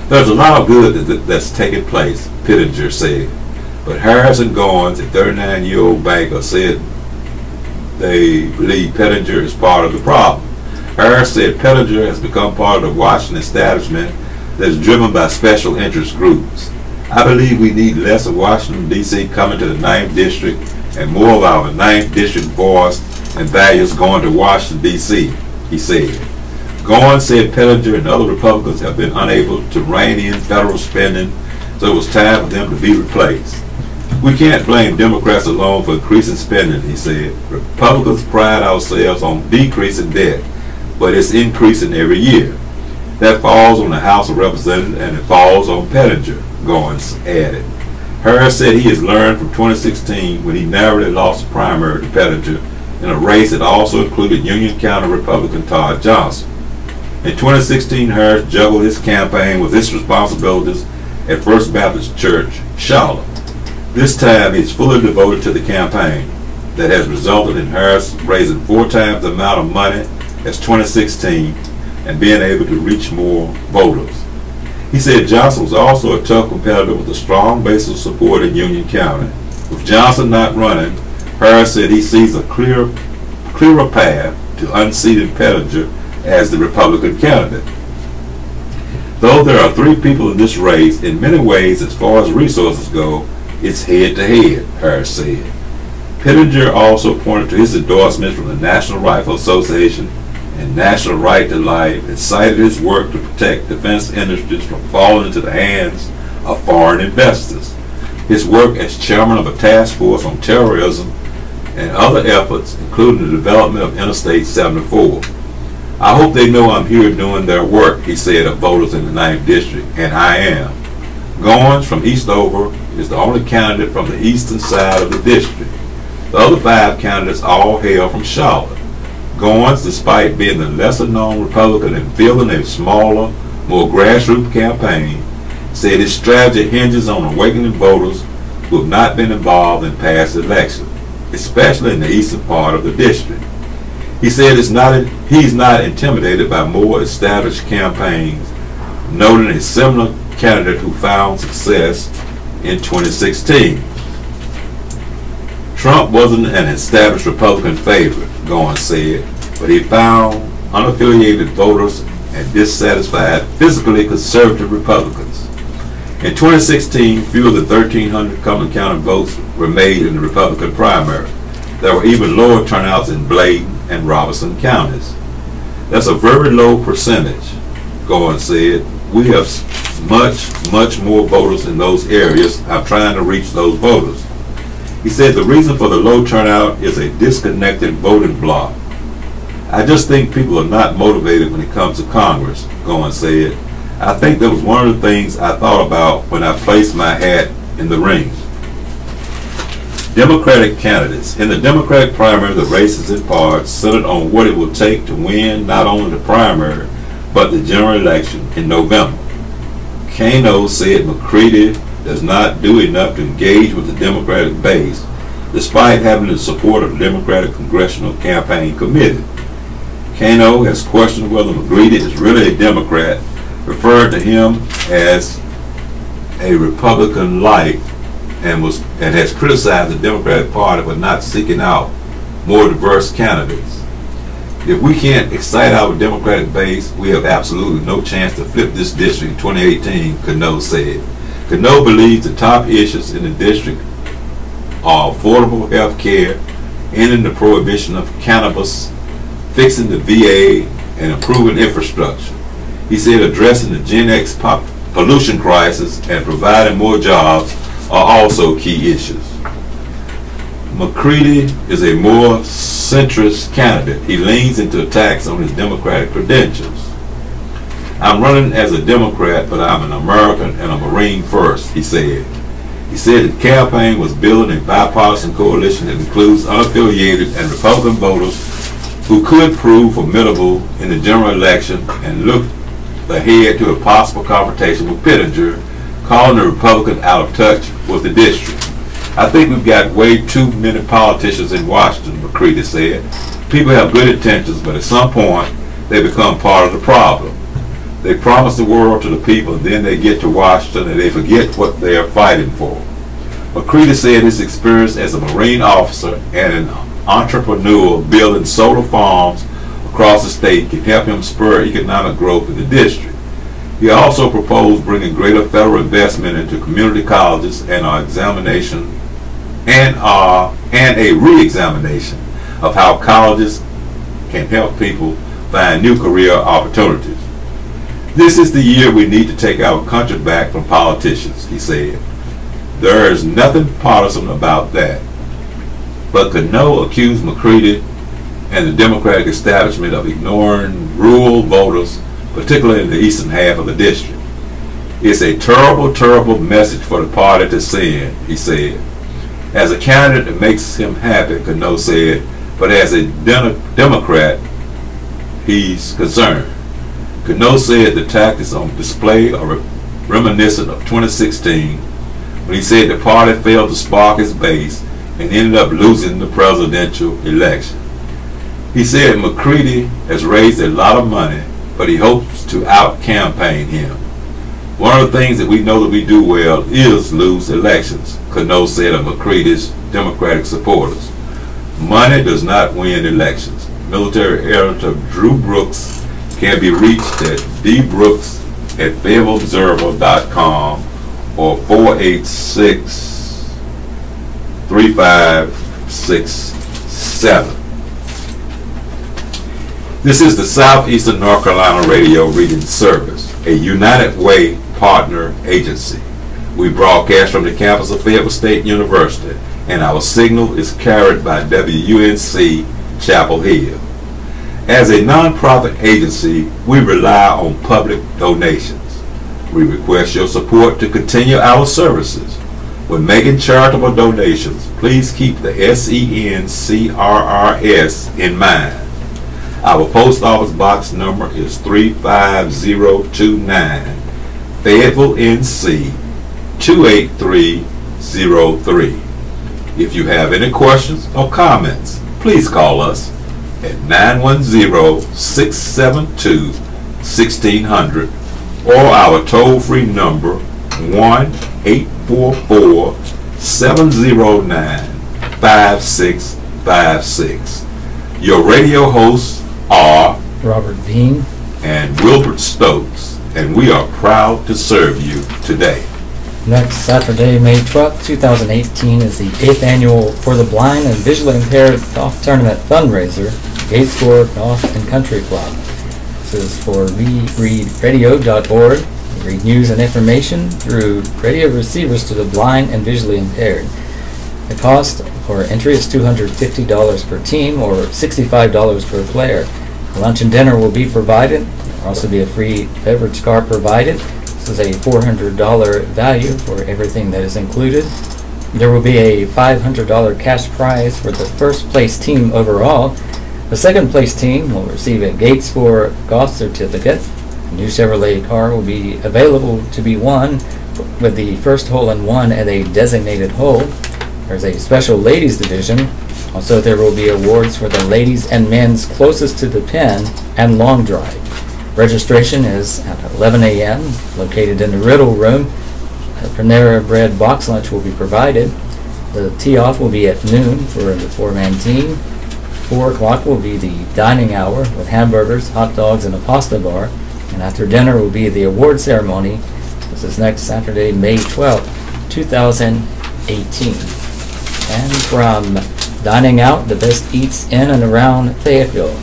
There's a lot of good that's taking place, Pittenger said, but Harris and Goins, a 39-year-old banker, said they believe Pittenger is part of the problem. Harris said Pittenger has become part of the Washington establishment that is driven by special interest groups. I believe we need less of Washington, D.C. coming to the 9th district and more of our 9th district voice and values going to Washington, D.C., he said. Goins said Pittenger and other Republicans have been unable to rein in federal spending, so it was time for them to be replaced. We can't blame Democrats alone for increasing spending, he said. Republicans pride ourselves on decreasing debt, but it's increasing every year. That falls on the House of Representatives and it falls on Pittenger, Goins added. Harris said he has learned from 2016 when he narrowly lost the primary to Pittenger in a race that also included Union County Republican Todd Johnson. In 2016, Harris juggled his campaign with his responsibilities at First Baptist Church, Charlotte. This time, he's fully devoted to the campaign that has resulted in Harris raising 4 times the amount of money as 2016 and being able to reach more voters. He said Johnson was also a tough competitor with a strong base of support in Union County. With Johnson not running, Harris said he sees a clearer path to unseating Pittenger as the Republican candidate. Though there are 3 people in this race, in many ways, as far as resources go, it's head-to-head, Harris said. Pittenger also pointed to his endorsements from the National Rifle Association and National Right to Life and cited his work to protect defense industries from falling into the hands of foreign investors. His work as chairman of a task force on terrorism and other efforts, including the development of Interstate 74. I hope they know I'm here doing their work, he said of voters in the 9th District, and I am. Goins from Eastover is the only candidate from the eastern side of the district. The other 5 candidates all hail from Charlotte. Goins, despite being the lesser-known Republican and fielding a smaller, more grassroots campaign, said his strategy hinges on awakening voters who have not been involved in past elections, especially in the eastern part of the district. He said he's not intimidated by more established campaigns, noting a similar candidate who found success in 2016. Trump wasn't an established Republican favorite, Goins said, but he found unaffiliated voters and dissatisfied, physically conservative Republicans. In 2016, fewer than 1,300 Cumberland County votes were made in the Republican primary. There were even lower turnouts in Bladen and Robertson counties. That's a very low percentage, Goins said. We have much more voters in those areas. I'm trying to reach those voters. He said the reason for the low turnout is a disconnected voting bloc. I just think people are not motivated when it comes to Congress, Goins said. I think that was one of the things I thought about when I placed my hat in the ring. Democratic candidates. In the Democratic primary, the race is in part centered on what it will take to win not only the primary, but the general election in November. Kano said McCready does not do enough to engage with the Democratic base, despite having the support of the Democratic Congressional Campaign Committee. Kano has questioned whether McCready is really a Democrat, referred to him as a Republican light, and has criticized the Democratic Party for not seeking out more diverse candidates. If we can't excite our Democratic base, we have absolutely no chance to flip this district in 2018, Kano said. Kano believes the top issues in the district are affordable health care, ending the prohibition of cannabis, fixing the VA, and improving infrastructure. He said addressing the Gen X pollution crisis and providing more jobs are also key issues. McCready is a more centrist candidate. He leans into attacks on his Democratic credentials. I'm running as a Democrat, but I'm an American and a Marine first, he said. He said the campaign was building a bipartisan coalition that includes unaffiliated and Republican voters who could prove formidable in the general election, and looked ahead to a possible confrontation with Pittenger, calling the Republican out of touch with the district. I think we've got way too many politicians in Washington, McCready said. People have good intentions, but at some point they become part of the problem. They promise the world to the people, and then they get to Washington and they forget what they are fighting for. McCready said his experience as a Marine officer and an entrepreneur building solar farms across the state can help him spur economic growth in the district. He also proposed bringing greater federal investment into community colleges and a re-examination of how colleges can help people find new career opportunities. This is the year we need to take our country back from politicians, he said. There is nothing partisan about that. But Kano accused McCready and the Democratic establishment of ignoring rural voters, particularly in the eastern half of the district. It's a terrible, terrible message for the party to send, he said. As a candidate, it makes him happy, Kano said, but as a Democrat, he's concerned. Kano said the tactics on display are reminiscent of 2016, when he said the party failed to spark his base and ended up losing the presidential election. He said McCready has raised a lot of money, but he hopes to out-campaign him. One of the things that we know that we do well is lose elections, Kano said of McCready's Democratic supporters. Money does not win elections. Military editor Drew Brooks can be reached at dbrooks@fayettevilleobserver.com or 486-3567. This is the Southeastern North Carolina Radio Reading Service, a United Way partner agency. We broadcast from the campus of Fayetteville State University and our signal is carried by WUNC Chapel Hill. As a nonprofit agency, we rely on public donations. We request your support to continue our services. When making charitable donations, please keep the SENCRRS in mind. Our post office box number is 35029, Fayetteville, NC 28303. If you have any questions or comments, please call us at 910-672-1600 or our toll-free number 1-844-709-5656. Your radio hosts are Robert Bean and Wilbert Stokes, and we are proud to serve you today. Next Saturday, May 12th, 2018 is the 8th annual For the Blind and Visually Impaired Golf Tournament fundraiser, Gatescore Golf and Country Club. This is for WeReadRadio.org. We read news and information through radio receivers to the blind and visually impaired. The cost for entry is $250 per team or $65 per player. Lunch and dinner will be provided. There will also be a free beverage car provided. This is a $400 value for everything that is included. There will be a $500 cash prize for the first place team overall. The second place team will receive a Gatescore golf certificate. A new Chevrolet car will be available to be won with the first hole-in-one at a designated hole. There's a special ladies division. Also, there will be awards for the ladies and men's closest to the pin and long drive. Registration is at 11 a.m. located in the Riddle Room. A Panera Bread box lunch will be provided. The tee-off will be at noon for the four-man team. 4 o'clock will be the dining hour with hamburgers, hot dogs, and a pasta bar. And after dinner will be the award ceremony. This is next Saturday, May 12th, 2018. And from dining out, the best eats in and around Fayetteville.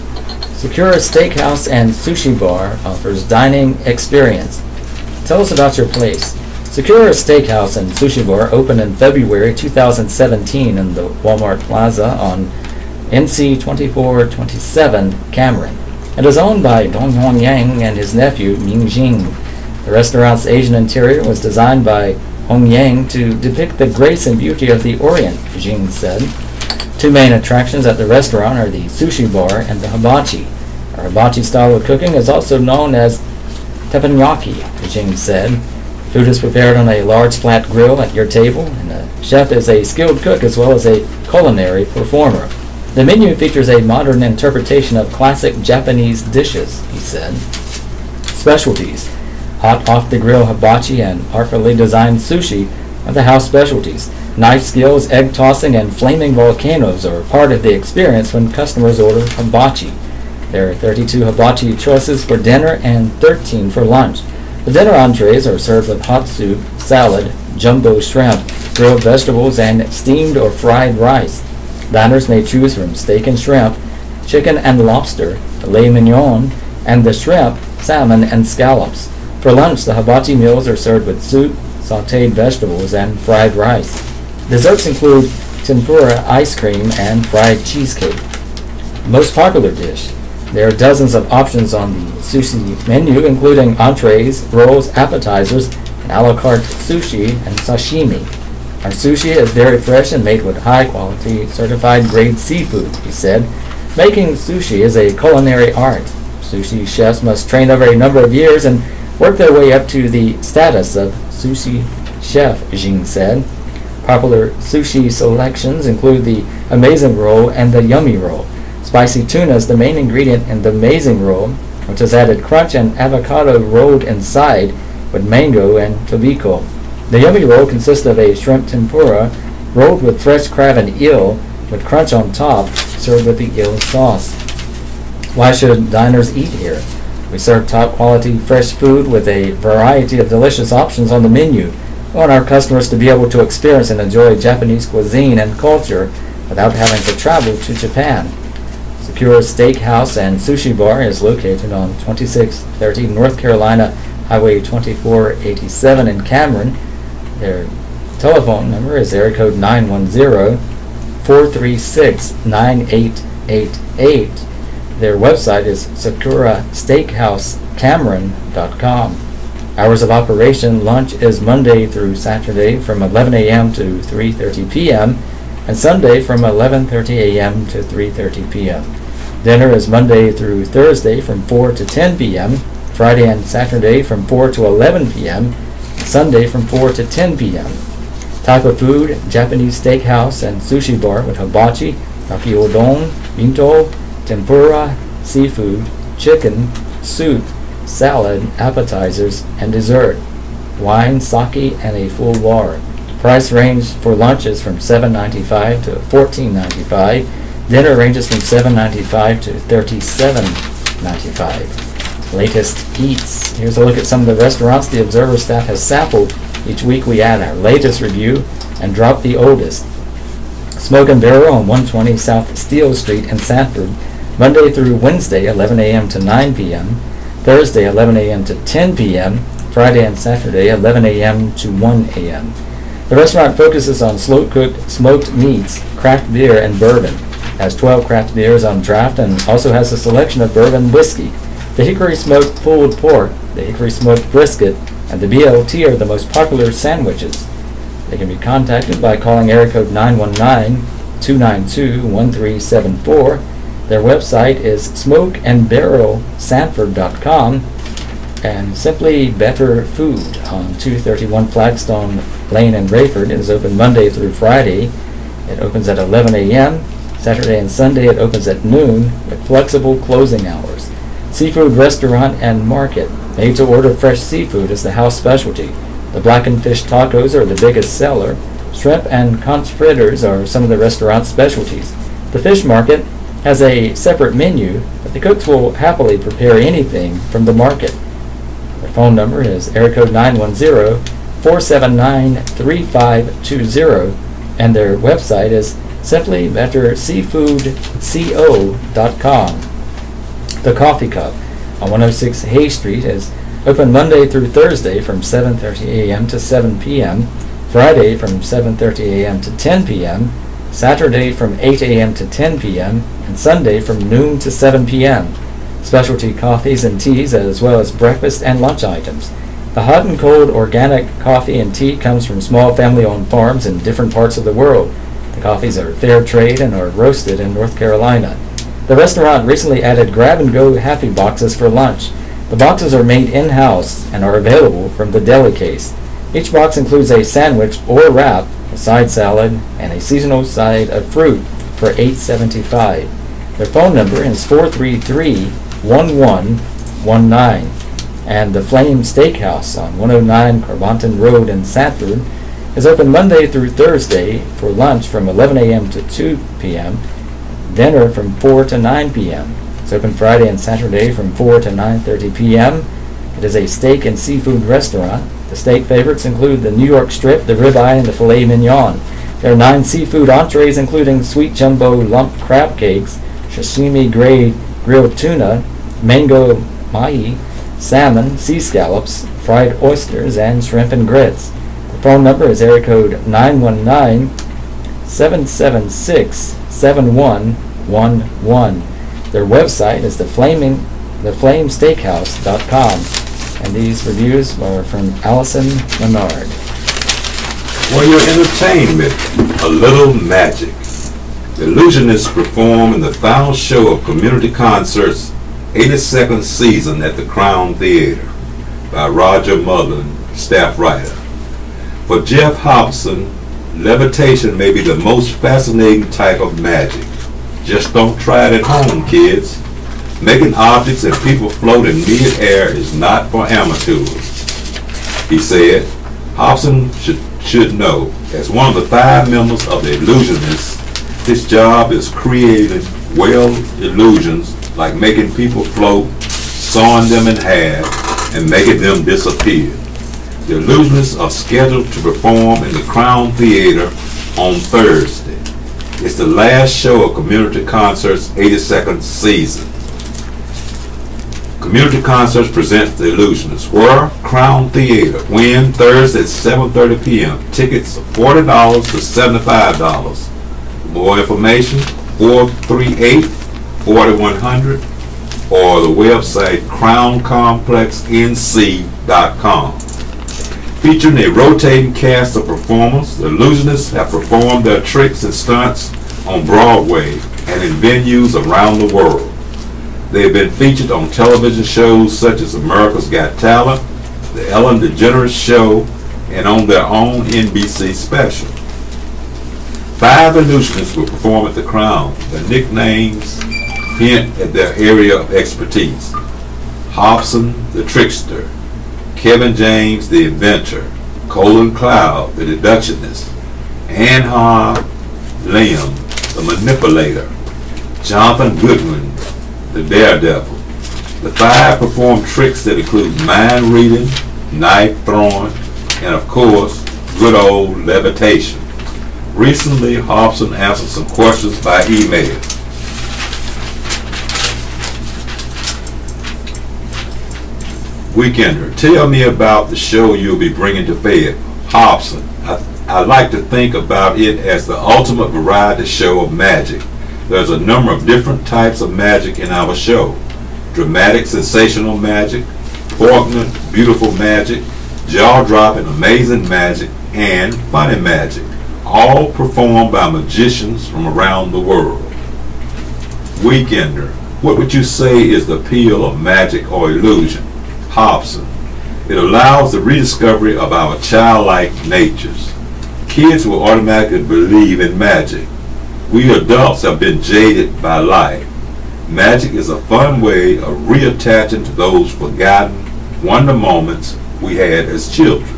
Secura Steakhouse and Sushi Bar offers dining experience. Tell us about your place. Secura Steakhouse and Sushi Bar opened in February 2017 in the Walmart Plaza on NC 2427 Cameron. It is owned by Dong Hong Yang and his nephew Ming Jing. The restaurant's Asian interior was designed by Hong Yang to depict the grace and beauty of the Orient, Jing said. 2 main attractions at the restaurant are the sushi bar and the hibachi. Our hibachi style of cooking is also known as teppanyaki, Jing said. Food is prepared on a large flat grill at your table, and the chef is a skilled cook as well as a culinary performer. The menu features a modern interpretation of classic Japanese dishes, he said. Specialties. Hot off-the-grill hibachi and artfully designed sushi are the house specialties. Knife skills, egg tossing, and flaming volcanoes are part of the experience when customers order hibachi. There are 32 hibachi choices for dinner and 13 for lunch. The dinner entrees are served with hot soup, salad, jumbo shrimp, grilled vegetables, and steamed or fried rice. Diners may choose from steak and shrimp, chicken and lobster, filet mignon, and the shrimp, salmon, and scallops. For lunch, the hibachi meals are served with soup, sautéed vegetables, and fried rice. Desserts include tempura ice cream and fried cheesecake. Most popular dish. There are dozens of options on the sushi menu, including entrees, rolls, appetizers, and a la carte sushi and sashimi. Our sushi is very fresh and made with high-quality, certified-grade seafood, he said. Making sushi is a culinary art. Sushi chefs must train over a number of years and work their way up to the status of sushi chef, Jing said. Popular sushi selections include the Amazing Roll and the Yummy Roll. Spicy tuna is the main ingredient in the Amazing Roll, which has added crunch and avocado rolled inside with mango and tobiko. The Yummy Roll consists of a shrimp tempura rolled with fresh crab and eel with crunch on top, served with the eel sauce. Why should diners eat here? We serve top-quality fresh food with a variety of delicious options on the menu. We want our customers to be able to experience and enjoy Japanese cuisine and culture without having to travel to Japan. Secura Steakhouse and Sushi Bar is located on 2630 North Carolina Highway 2487 in Cameron. Their Telephone number is area code 910-436-9888. Their website is sakurasteakhousecameron.com. Hours of operation: lunch is Monday through Saturday from 11 a.m. to 3:30 p.m. and Sunday from 11:30 a.m. to 3:30 p.m. Dinner is Monday through Thursday from 4 to 10 p.m., Friday and Saturday from 4 to 11 p.m., and Sunday from 4 to 10 p.m. Type of food: Japanese steakhouse and sushi bar with hibachi, nakiudon, minto, tempura, seafood, chicken, soup, salad, appetizers, and dessert. Wine, sake, and a full bar. Price range for lunches from $7.95 to $14.95. Dinner ranges from $7.95 to $37.95. Latest eats. Here's a look at some of the restaurants the Observer staff has sampled. Each week we add our latest review and drop the oldest. Smoke and Barrel on 120 South Steele Street in Sanford, Monday through Wednesday, 11 a.m. to 9 p.m., Thursday, 11 a.m. to 10 p.m., Friday and Saturday, 11 a.m. to 1 a.m. The restaurant focuses on slow-cooked smoked meats, craft beer, and bourbon. It has 12 craft beers on draft and also has a selection of bourbon whiskey. The hickory smoked pulled pork, the hickory smoked brisket, and the BLT are the most popular sandwiches. They can be contacted by calling area code 919-292-1374. Their website is smokeandbarrelsanford.com, and Simply Better Food on 231 Flagstone Lane in Rayford is open Monday through Friday. It opens at 11 a.m. Saturday and Sunday it opens at noon with flexible closing hours. Seafood restaurant and market. Made-to-order fresh seafood is the house specialty. The blackened fish tacos are the biggest seller. Shrimp and conch fritters are some of the restaurant's specialties. The fish market has a separate menu, but the cooks will happily prepare anything from the market. Their phone number is area code 910-479-3520, and their website is simplybetterseafoodco.com. The Coffee Cup on 106 Hay Street is open Monday through Thursday from 7:30 a.m. to 7 p.m., Friday from 7:30 a.m. to 10 p.m., Saturday from 8 a.m. to 10 p.m., and Sunday from noon to 7 p.m. Specialty coffees and teas as well as breakfast and lunch items. The hot and cold organic coffee and tea comes from small family-owned farms in different parts of the world. The coffees are fair trade and are roasted in North Carolina. The restaurant recently added grab-and-go happy boxes for lunch. The boxes are made in-house and are available from the deli case. Each box includes a sandwich or wrap, a side salad, and a seasonal side of fruit for $8.75. Their phone number is 433-1119. And the Flame Steakhouse on 109 Carbontton Road in Sanford is open Monday through Thursday for lunch from 11 a.m. to 2 p.m., dinner from 4 to 9 p.m. It's open Friday and Saturday from 4 to 9:30 p.m. It is a steak and seafood restaurant. The steak favorites include the New York strip, the ribeye, and the filet mignon. There are 9 seafood entrees including sweet jumbo lump crab cakes, sashimi grade grilled tuna, mango mahi, salmon, sea scallops, fried oysters, and shrimp and grits. The phone number is area code 919-776-7111. Their website is theflamesteakhouse.com. And these reviews are from Allison Menard. For your entertainment, a little magic. Illusionists perform in the final show of Community Concerts 82nd season at the Crown Theater by Roger Mullen, staff writer. For Jeff Hobson, levitation may be the most fascinating type of magic. Just don't try it at home, kids. Making objects and people float in mid-air is not for amateurs. He said, Hobson should know, as one of the 5 members of the Illusionists, his job is creating well illusions like making people float, sawing them in half, and making them disappear. The Illusionists are scheduled to perform in the Crown Theater on Thursday. It's the last show of Community Concerts' 82nd season. Community Concerts presents The Illusionists. Where? Crown Theater. When? Thursday at 7:30 p.m. Tickets are $40 to $75. For more information, 438-4100 or the website crowncomplexnc.com. Featuring a rotating cast of performers, the Illusionists have performed their tricks and stunts on Broadway and in venues around the world. They have been featured on television shows such as America's Got Talent, The Ellen DeGeneres Show, and on their own NBC special. 5 Illusionists will perform at the Crown. Their nicknames hint at their area of expertise. Hobson, the Trickster; Kevin James, the Inventor; Colin Cloud, the Deductionist; Anha Liam, the Manipulator; Jonathan Goodwin, the Daredevil. The 5 perform tricks that include mind reading, knife throwing, and of course, good old levitation. Recently, Hobson answered some questions by email. Weekender, tell me about the show you'll be bringing to Fayetteville. Hobson, I like to think about it as the ultimate variety show of magic. There's a number of different types of magic in our show. Dramatic, sensational magic, poignant, beautiful magic, jaw-dropping, amazing magic, and funny magic, all performed by magicians from around the world. Weekender, what would you say is the appeal of magic or illusion? Hobson, it allows the rediscovery of our childlike natures. Kids will automatically believe in magic. We adults have been jaded by life. Magic is a fun way of reattaching to those forgotten wonder moments we had as children.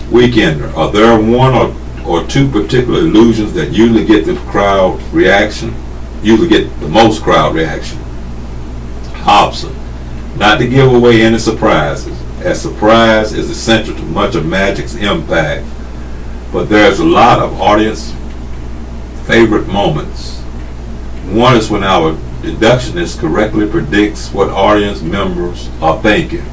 Weekender, are there one or two particular illusions that usually get the most crowd reaction? Hobson, not to give away any surprises, as surprise is essential to much of magic's impact, but there's a lot of audience favorite moments. One is when our deductionist correctly predicts what audience members are thinking.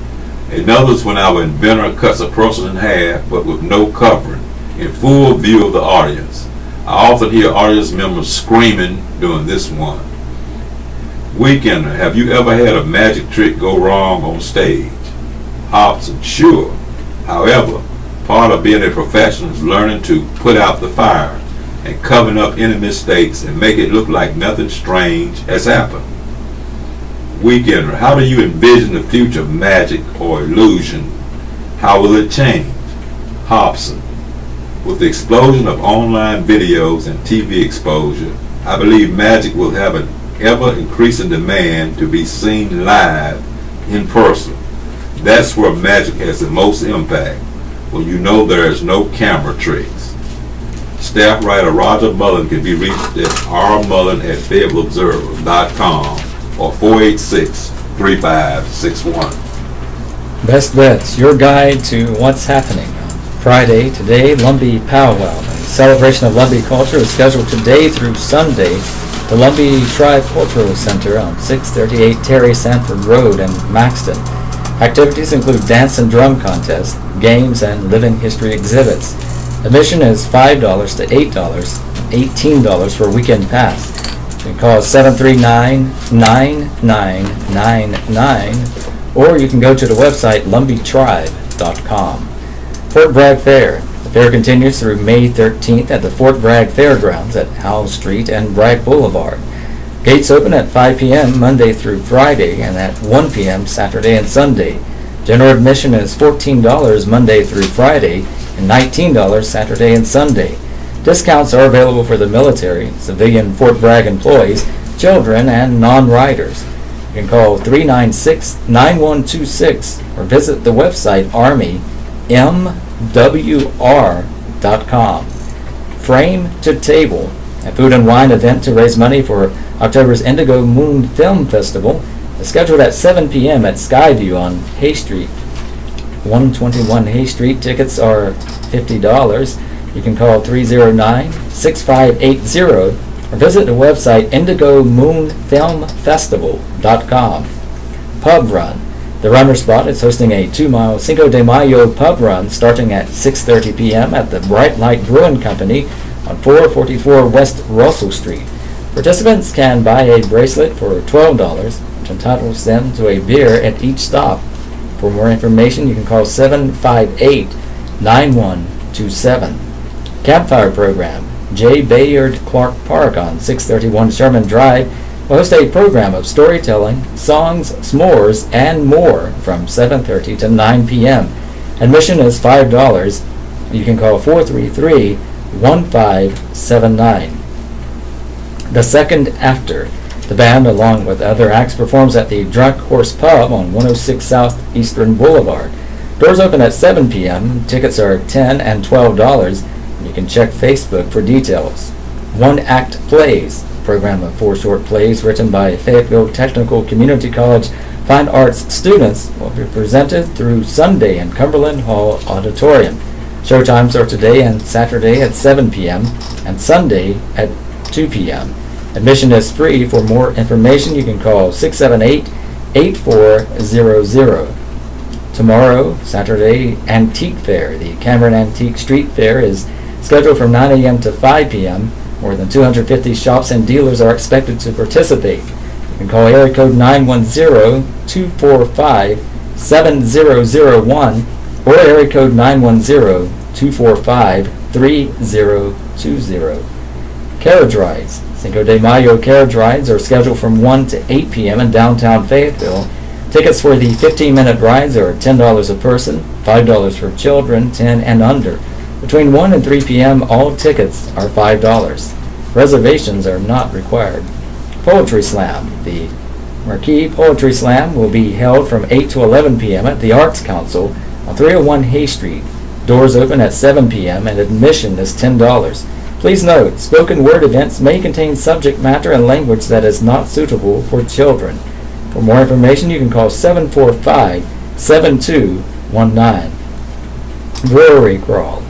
Another is when our inventor cuts a person in half but with no covering, in full view of the audience. I often hear audience members screaming during this one. Weekender, have you ever had a magic trick go wrong on stage? Hobson, sure. However, part of being a professional is learning to put out the fire and covering up any mistakes and make it look like nothing strange has happened. Weekender, how do you envision the future of magic or illusion? How will it change? Hobson, with the explosion of online videos and TV exposure, I believe magic will have an ever-increasing demand to be seen live in person. That's where magic has the most impact, when you know there is no camera tricks. Staff writer Roger Mullen can be reached at rmullen@FayettevilleObserver.com or 486-3561. Best Bets, your guide to what's happening. On Friday, today, Lumbee Powwow. A celebration of Lumbee culture is scheduled today through Sunday. The Lumbee Tribe Cultural Center on 638 Terry Sanford Road in Maxton. Activities include dance and drum contests, games, and living history exhibits. Admission is $5 to $8, $18 for a weekend pass. You can call 739-9999 or you can go to the website lumbeetribe.com. Fort Bragg Fair. The fair continues through May 13th at the Fort Bragg Fairgrounds at Howell Street and Bragg Boulevard. Gates open at 5 p.m. Monday through Friday and at 1 p.m. Saturday and Sunday. General admission is $14 Monday through Friday and $19 Saturday and Sunday. Discounts are available for the military, civilian Fort Bragg employees, children, and non-riders. You can call 396-9126 or visit the website armymwr.com. Frame to Table, a food and wine event to raise money for October's Indigo Moon Film Festival, is scheduled at 7 p.m. at Skyview on Hay Street. 121 Hay Street. Tickets are $50. You can call 309-6580 or visit the website indigomoonfilmfestival.com. Pub Run. The runner spot is hosting a 2-mile Cinco de Mayo pub run starting at 6:30 p.m. at the Bright Light Brewing Company on 444 West Russell Street. Participants can buy a bracelet for $12, which entitles them to a beer at each stop. For more information, you can call 758-9127. Campfire Program. J. Bayard Clark Park on 631 Sherman Drive will host a program of storytelling, songs, s'mores, and more from 7:30 to 9 p.m. Admission is $5. You can call 433-1579. The Second After. The band, along with other acts, performs at the Drunk Horse Pub on 106 South Eastern Boulevard. Doors open at 7 p.m. Tickets are $10 and $12. You can check Facebook for details. One Act Plays. Program of 4 short plays written by Fayetteville Technical Community College Fine Arts students will be presented through Sunday in Cumberland Hall Auditorium. Showtimes are today and Saturday at 7 p.m. and Sunday at 2 p.m. Admission is free. For more information, you can call 678-8400. Tomorrow, Saturday, Antique Fair. The Cameron Antique Street Fair is scheduled from 9 a.m. to 5 p.m. More than 250 shops and dealers are expected to participate. You can call area code 910-245-7001 or area code 910-245-3020. Carriage rides. Cinco de Mayo carriage rides are scheduled from 1 to 8 p.m. in downtown Fayetteville. Tickets for the 15-minute rides are $10 a person, $5 for children 10 and under. Between 1 and 3 p.m., all tickets are $5. Reservations are not required. Poetry Slam. The Marquee Poetry Slam will be held from 8 to 11 p.m. at the Arts Council on 301 Hay Street. Doors open at 7 p.m. and admission is $10. Please note, spoken word events may contain subject matter and language that is not suitable for children. For more information, you can call 745-7219. Brewery Crawl.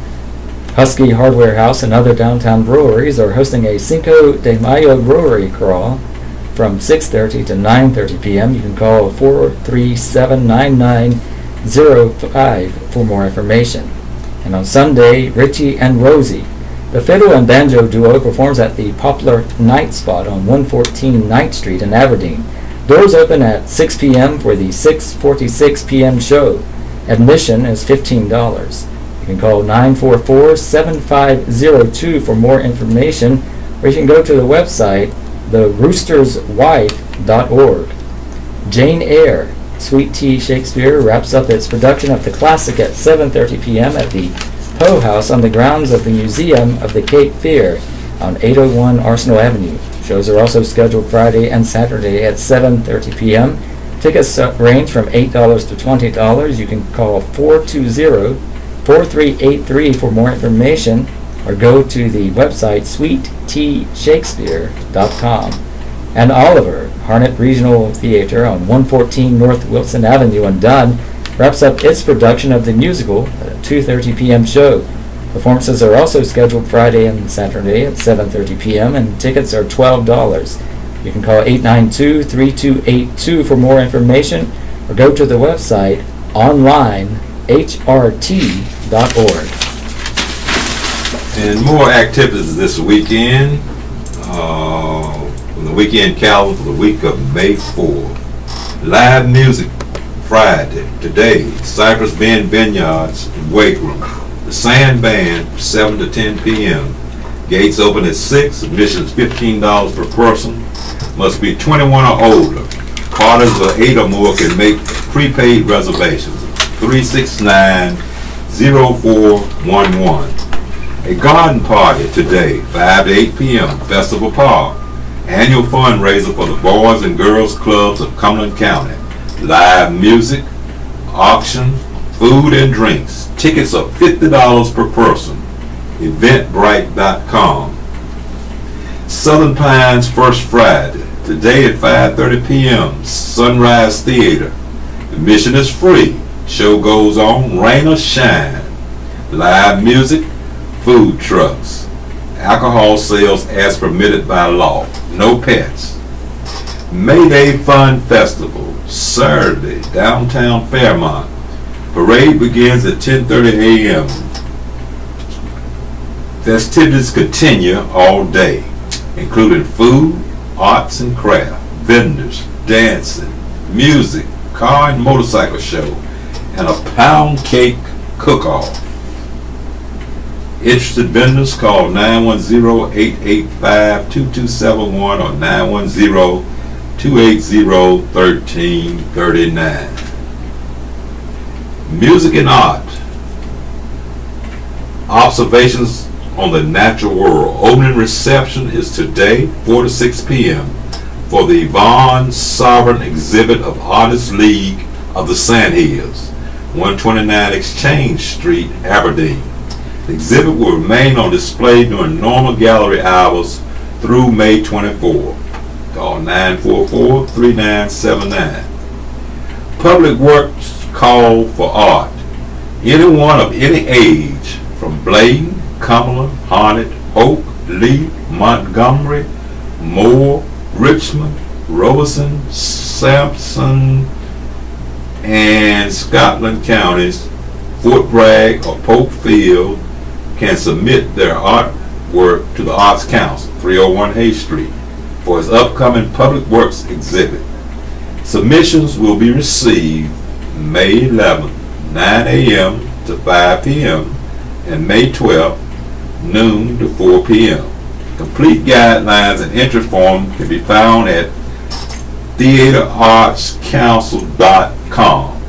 Husky Hardware House and other downtown breweries are hosting a Cinco de Mayo brewery crawl from 6:30 to 9:30 p.m. You can call 437-9905 for more information. And on Sunday, Richie and Rosie. The fiddle and banjo duo performs at the Poplar Night Spot on 114 9th Street in Aberdeen. Doors open at 6 p.m. for the 6:46 p.m. show. Admission is $15. You can call 944-7502 for more information, or you can go to the website, theroosterswife.org. Jane Eyre. Sweet Tea Shakespeare wraps up its production of the classic at 7:30 p.m. at the Poe House on the grounds of the Museum of the Cape Fear on 801 Arsenal Avenue. Shows are also scheduled Friday and Saturday at 7:30 p.m. Tickets range from $8 to $20. You can call 420-4383 for more information, or go to the website sweetteashakespeare.com. And Oliver, Harnett Regional Theater on 114 North Wilson Avenue in Dunn, wraps up its production of the musical at a 2:30 p.m. show. Performances are also scheduled Friday and Saturday at 7:30 p.m. and tickets are $12. You can call 892-3282 for more information, or go to the website onlinehrt.org. And more activities this weekend. The weekend calendar for the week of May 4. Live music Friday. Today, Cypress Bend Vineyards in Wakeroom. The Sand Band, 7 to 10 p.m. Gates open at 6. Admission is $15 per person. Must be 21 or older. Callers of 8 or more can make prepaid reservations. 369-0411. A garden party today, 5 to 8 p.m. Festival Park. Annual fundraiser for the Boys and Girls Clubs of Cumberland County. Live music, auction, food and drinks. Tickets are $50 per person. Eventbrite.com. Southern Pines First Friday. Today at 5:30 p.m. Sunrise Theater. Admission is free. Show goes on, rain or shine. Live music, food trucks. Alcohol sales as permitted by law. No pets. Mayday Fun Festival. Saturday, downtown Fairmont. Parade begins at 10:30 a.m. Festivities continue all day, including food, arts and craft, vendors, dancing, music, car and motorcycle show, and a pound cake cook-off. Interested vendors call 910-885-2271 or 910-280-1339. Music and art. Observations on the natural world. Opening reception is today, 4 to 6 p.m. for the Yvonne Sovereign exhibit of Artists League of the Sandhills, 129 Exchange Street, Aberdeen. The exhibit will remain on display during normal gallery hours through May 24. Call 944-3979. Public Works call for art. Anyone of any age, from Bladen, Cumberland, Harnett, Oak, Lee, Montgomery, Moore, Richmond, Robeson, Sampson, and Scotland counties, Fort Bragg or Polk Field, can submit their artwork to the Arts Council, 301 Hay Street, for its upcoming Public Works exhibit. Submissions will be received May 11th, 9 a.m. to 5 p.m. and May 12th, noon to 4 p.m. Complete guidelines and entry form can be found at theaterartscouncil.com.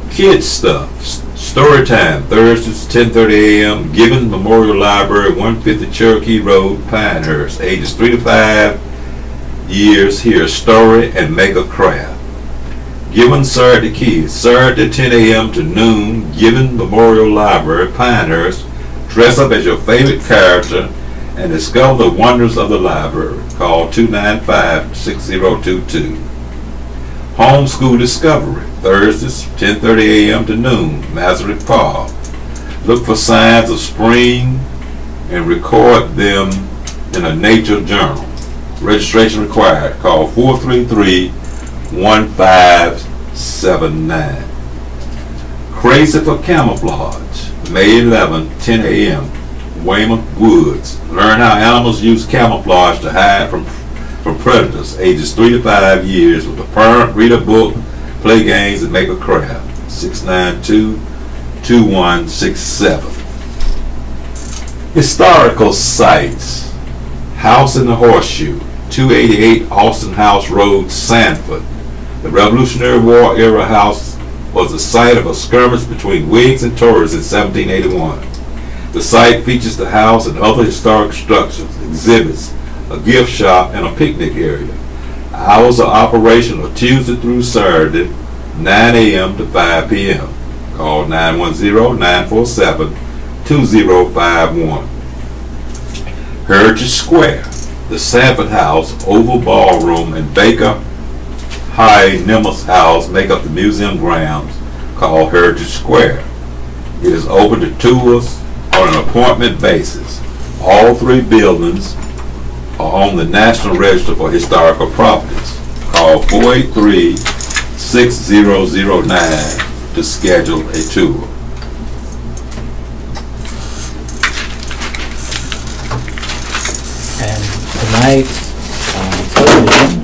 Kids stuff. Story time, Thursdays, 10:30 a.m. Gibbons Memorial Library, 150 Cherokee Road, Pinehurst. Ages 3 to 5 years. Hear a story and make a craft. Gibbons Saturday Kids, Saturday, 10 a.m. to noon. Gibbons Memorial Library, Pinehurst. Dress up as your favorite character and discover the wonders of the library. Call 295-6022. Homeschool Discovery, Thursdays, 10:30 a.m. to noon, Mazzarek Park. Look for signs of spring and record them in a nature journal. Registration required. Call 433-1579. Crazy for Camouflage, May 11, 10 a.m., Weymouth Woods. Learn how animals use camouflage to hide from predators. Ages 3 to 5 years with a parent. Read a book, play games, and make a craft. 692-2167. Historical sites. House in the Horseshoe, 288 Austin House Road, Sanford. The Revolutionary War era house was the site of a skirmish between Whigs and Tories in 1781. The site features the house and other historic structures, exhibits, a gift shop, and a picnic area. Hours of operation are Tuesday through Saturday, 9 a.m. to 5 p.m. Call 910-947-2051. Heritage Square, the Sanford House, Oval Ballroom, and Baker High Nimitz House make up the museum grounds. Call Heritage Square. It is open to tours on an appointment basis. All three buildings are on the National Register for Historical Properties. Call 483-6009 to schedule a tour. And tonight on television,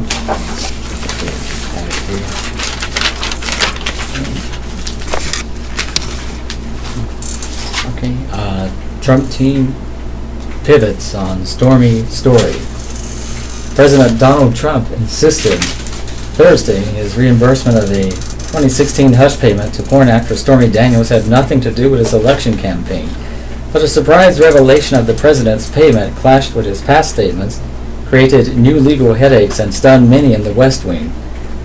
Trump team pivots on stormy story. President Donald Trump insisted Thursday his reimbursement of the 2016 hush payment to porn actress Stormy Daniels had nothing to do with his election campaign. But a surprise revelation of the president's payment clashed with his past statements, created new legal headaches, and stunned many in the West Wing.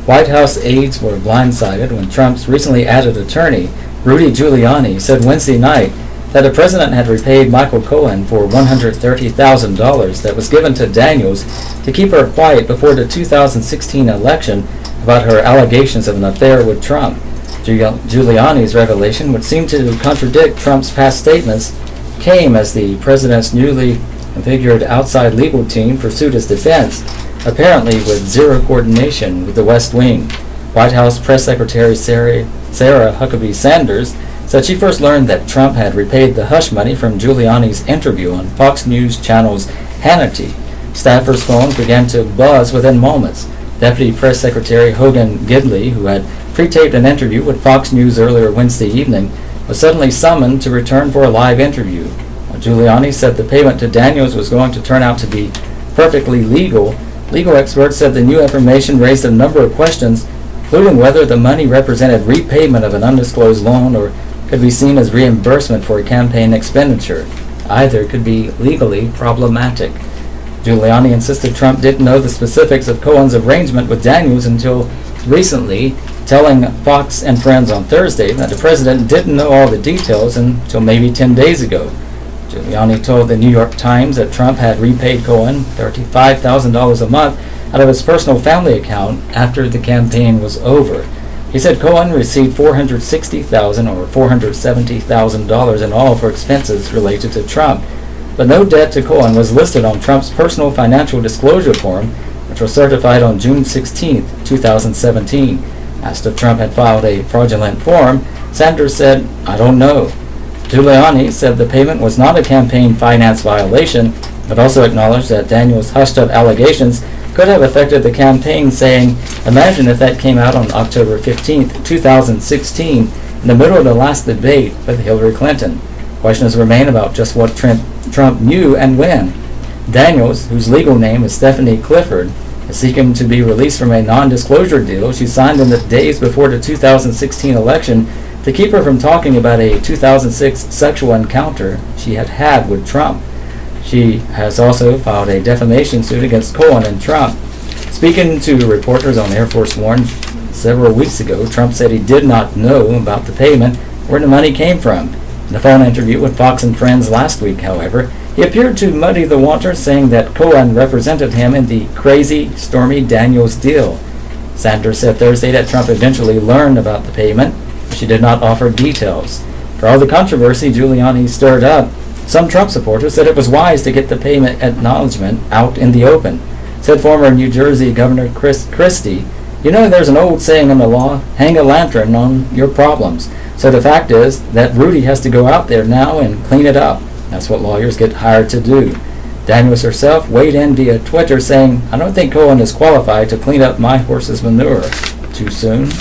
White House aides were blindsided when Trump's recently added attorney, Rudy Giuliani, said Wednesday night that the president had repaid Michael Cohen for $130,000 that was given to Daniels to keep her quiet before the 2016 election about her allegations of an affair with Trump. Giuliani's revelation, which seemed to contradict Trump's past statements, came as the president's newly configured outside legal team pursued his defense apparently with zero coordination with the West Wing. White House Press Secretary Sarah Huckabee Sanders said she first learned that Trump had repaid the hush money from Giuliani's interview on Fox News Channel's Hannity. Staffers' phones began to buzz within moments. Deputy Press Secretary Hogan Gidley, who had pre-taped an interview with Fox News earlier Wednesday evening, was suddenly summoned to return for a live interview. While Giuliani said the payment to Daniels was going to turn out to be perfectly legal, legal experts said the new information raised a number of questions, including whether the money represented repayment of an undisclosed loan or could be seen as reimbursement for a campaign expenditure. Either could be legally problematic. Giuliani insisted Trump didn't know the specifics of Cohen's arrangement with Daniels until recently, telling Fox and Friends on Thursday that the president didn't know all the details until maybe 10 days ago. Giuliani told the New York Times that Trump had repaid Cohen $35,000 a month out of his personal family account after the campaign was over. He said Cohen received $460,000 or $470,000 in all for expenses related to Trump, but no debt to Cohen was listed on Trump's personal financial disclosure form, which was certified on June 16, 2017. Asked if Trump had filed a fraudulent form, Sanders said, "I don't know." Giuliani said the payment was not a campaign finance violation, but also acknowledged that Daniels' hushed-up allegations could have affected the campaign, saying, "Imagine if that came out on October 15, 2016, in the middle of the last debate with Hillary Clinton. Questions remain about just what Trump knew and when." Daniels, whose legal name is Stephanie Clifford, is seeking to be released from a non-disclosure deal she signed in the days before the 2016 election to keep her from talking about a 2006 sexual encounter she had had with Trump. She has also filed a defamation suit against Cohen and Trump. Speaking to reporters on Air Force One several weeks ago, Trump said he did not know about the payment, where the money came from. In a phone interview with Fox and Friends last week, however, he appeared to muddy the waters, saying that Cohen represented him in the crazy Stormy Daniels deal. Sanders said Thursday that Trump eventually learned about the payment. She did not offer details. For all the controversy Giuliani stirred up, some Trump supporters said it was wise to get the payment acknowledgement out in the open. Said former New Jersey Governor Chris Christie, "You know, there's an old saying in the law, hang a lantern on your problems. So the fact is that Rudy has to go out there now and clean it up. That's what lawyers get hired to do." Daniels herself weighed in via Twitter, saying, "I don't think Cohen is qualified to clean up my horse's manure. Too soon?"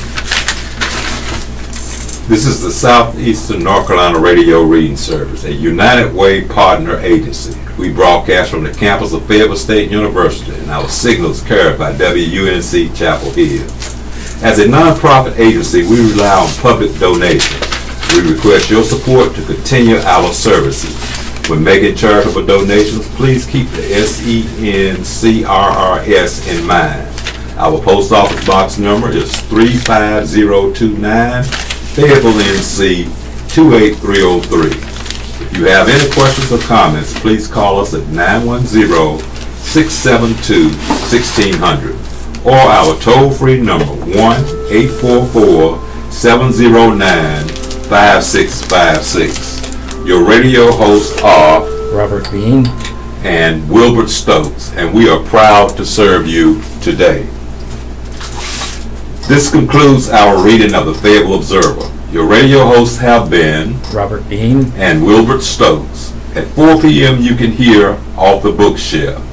This is the Southeastern North Carolina Radio Reading Service, a United Way partner agency. We broadcast from the campus of Fayetteville State University, and our signal is carried by WUNC Chapel Hill. As a nonprofit agency, we rely on public donations. We request your support to continue our services. When making charitable donations, please keep the SENCRRS in mind. Our post office box number is 35029, Fayetteville, NC 28303. If you have any questions or comments, please call us at 910-672-1600 or our toll-free number 1-844-709-5656. Your radio hosts are Robert Bean and Wilbert Stokes, and we are proud to serve you today. This concludes our reading of the Fayetteville Observer. Your radio hosts have been Robert Bean and Wilbert Stokes. At 4 p.m. you can hear Off the Bookshelf.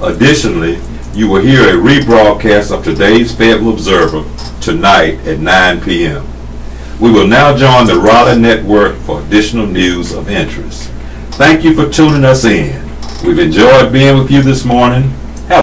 Additionally, you will hear a rebroadcast of today's Fayetteville Observer tonight at 9 p.m. We will now join the Raleigh Network for additional news of interest. Thank you for tuning us in. We've enjoyed being with you this morning.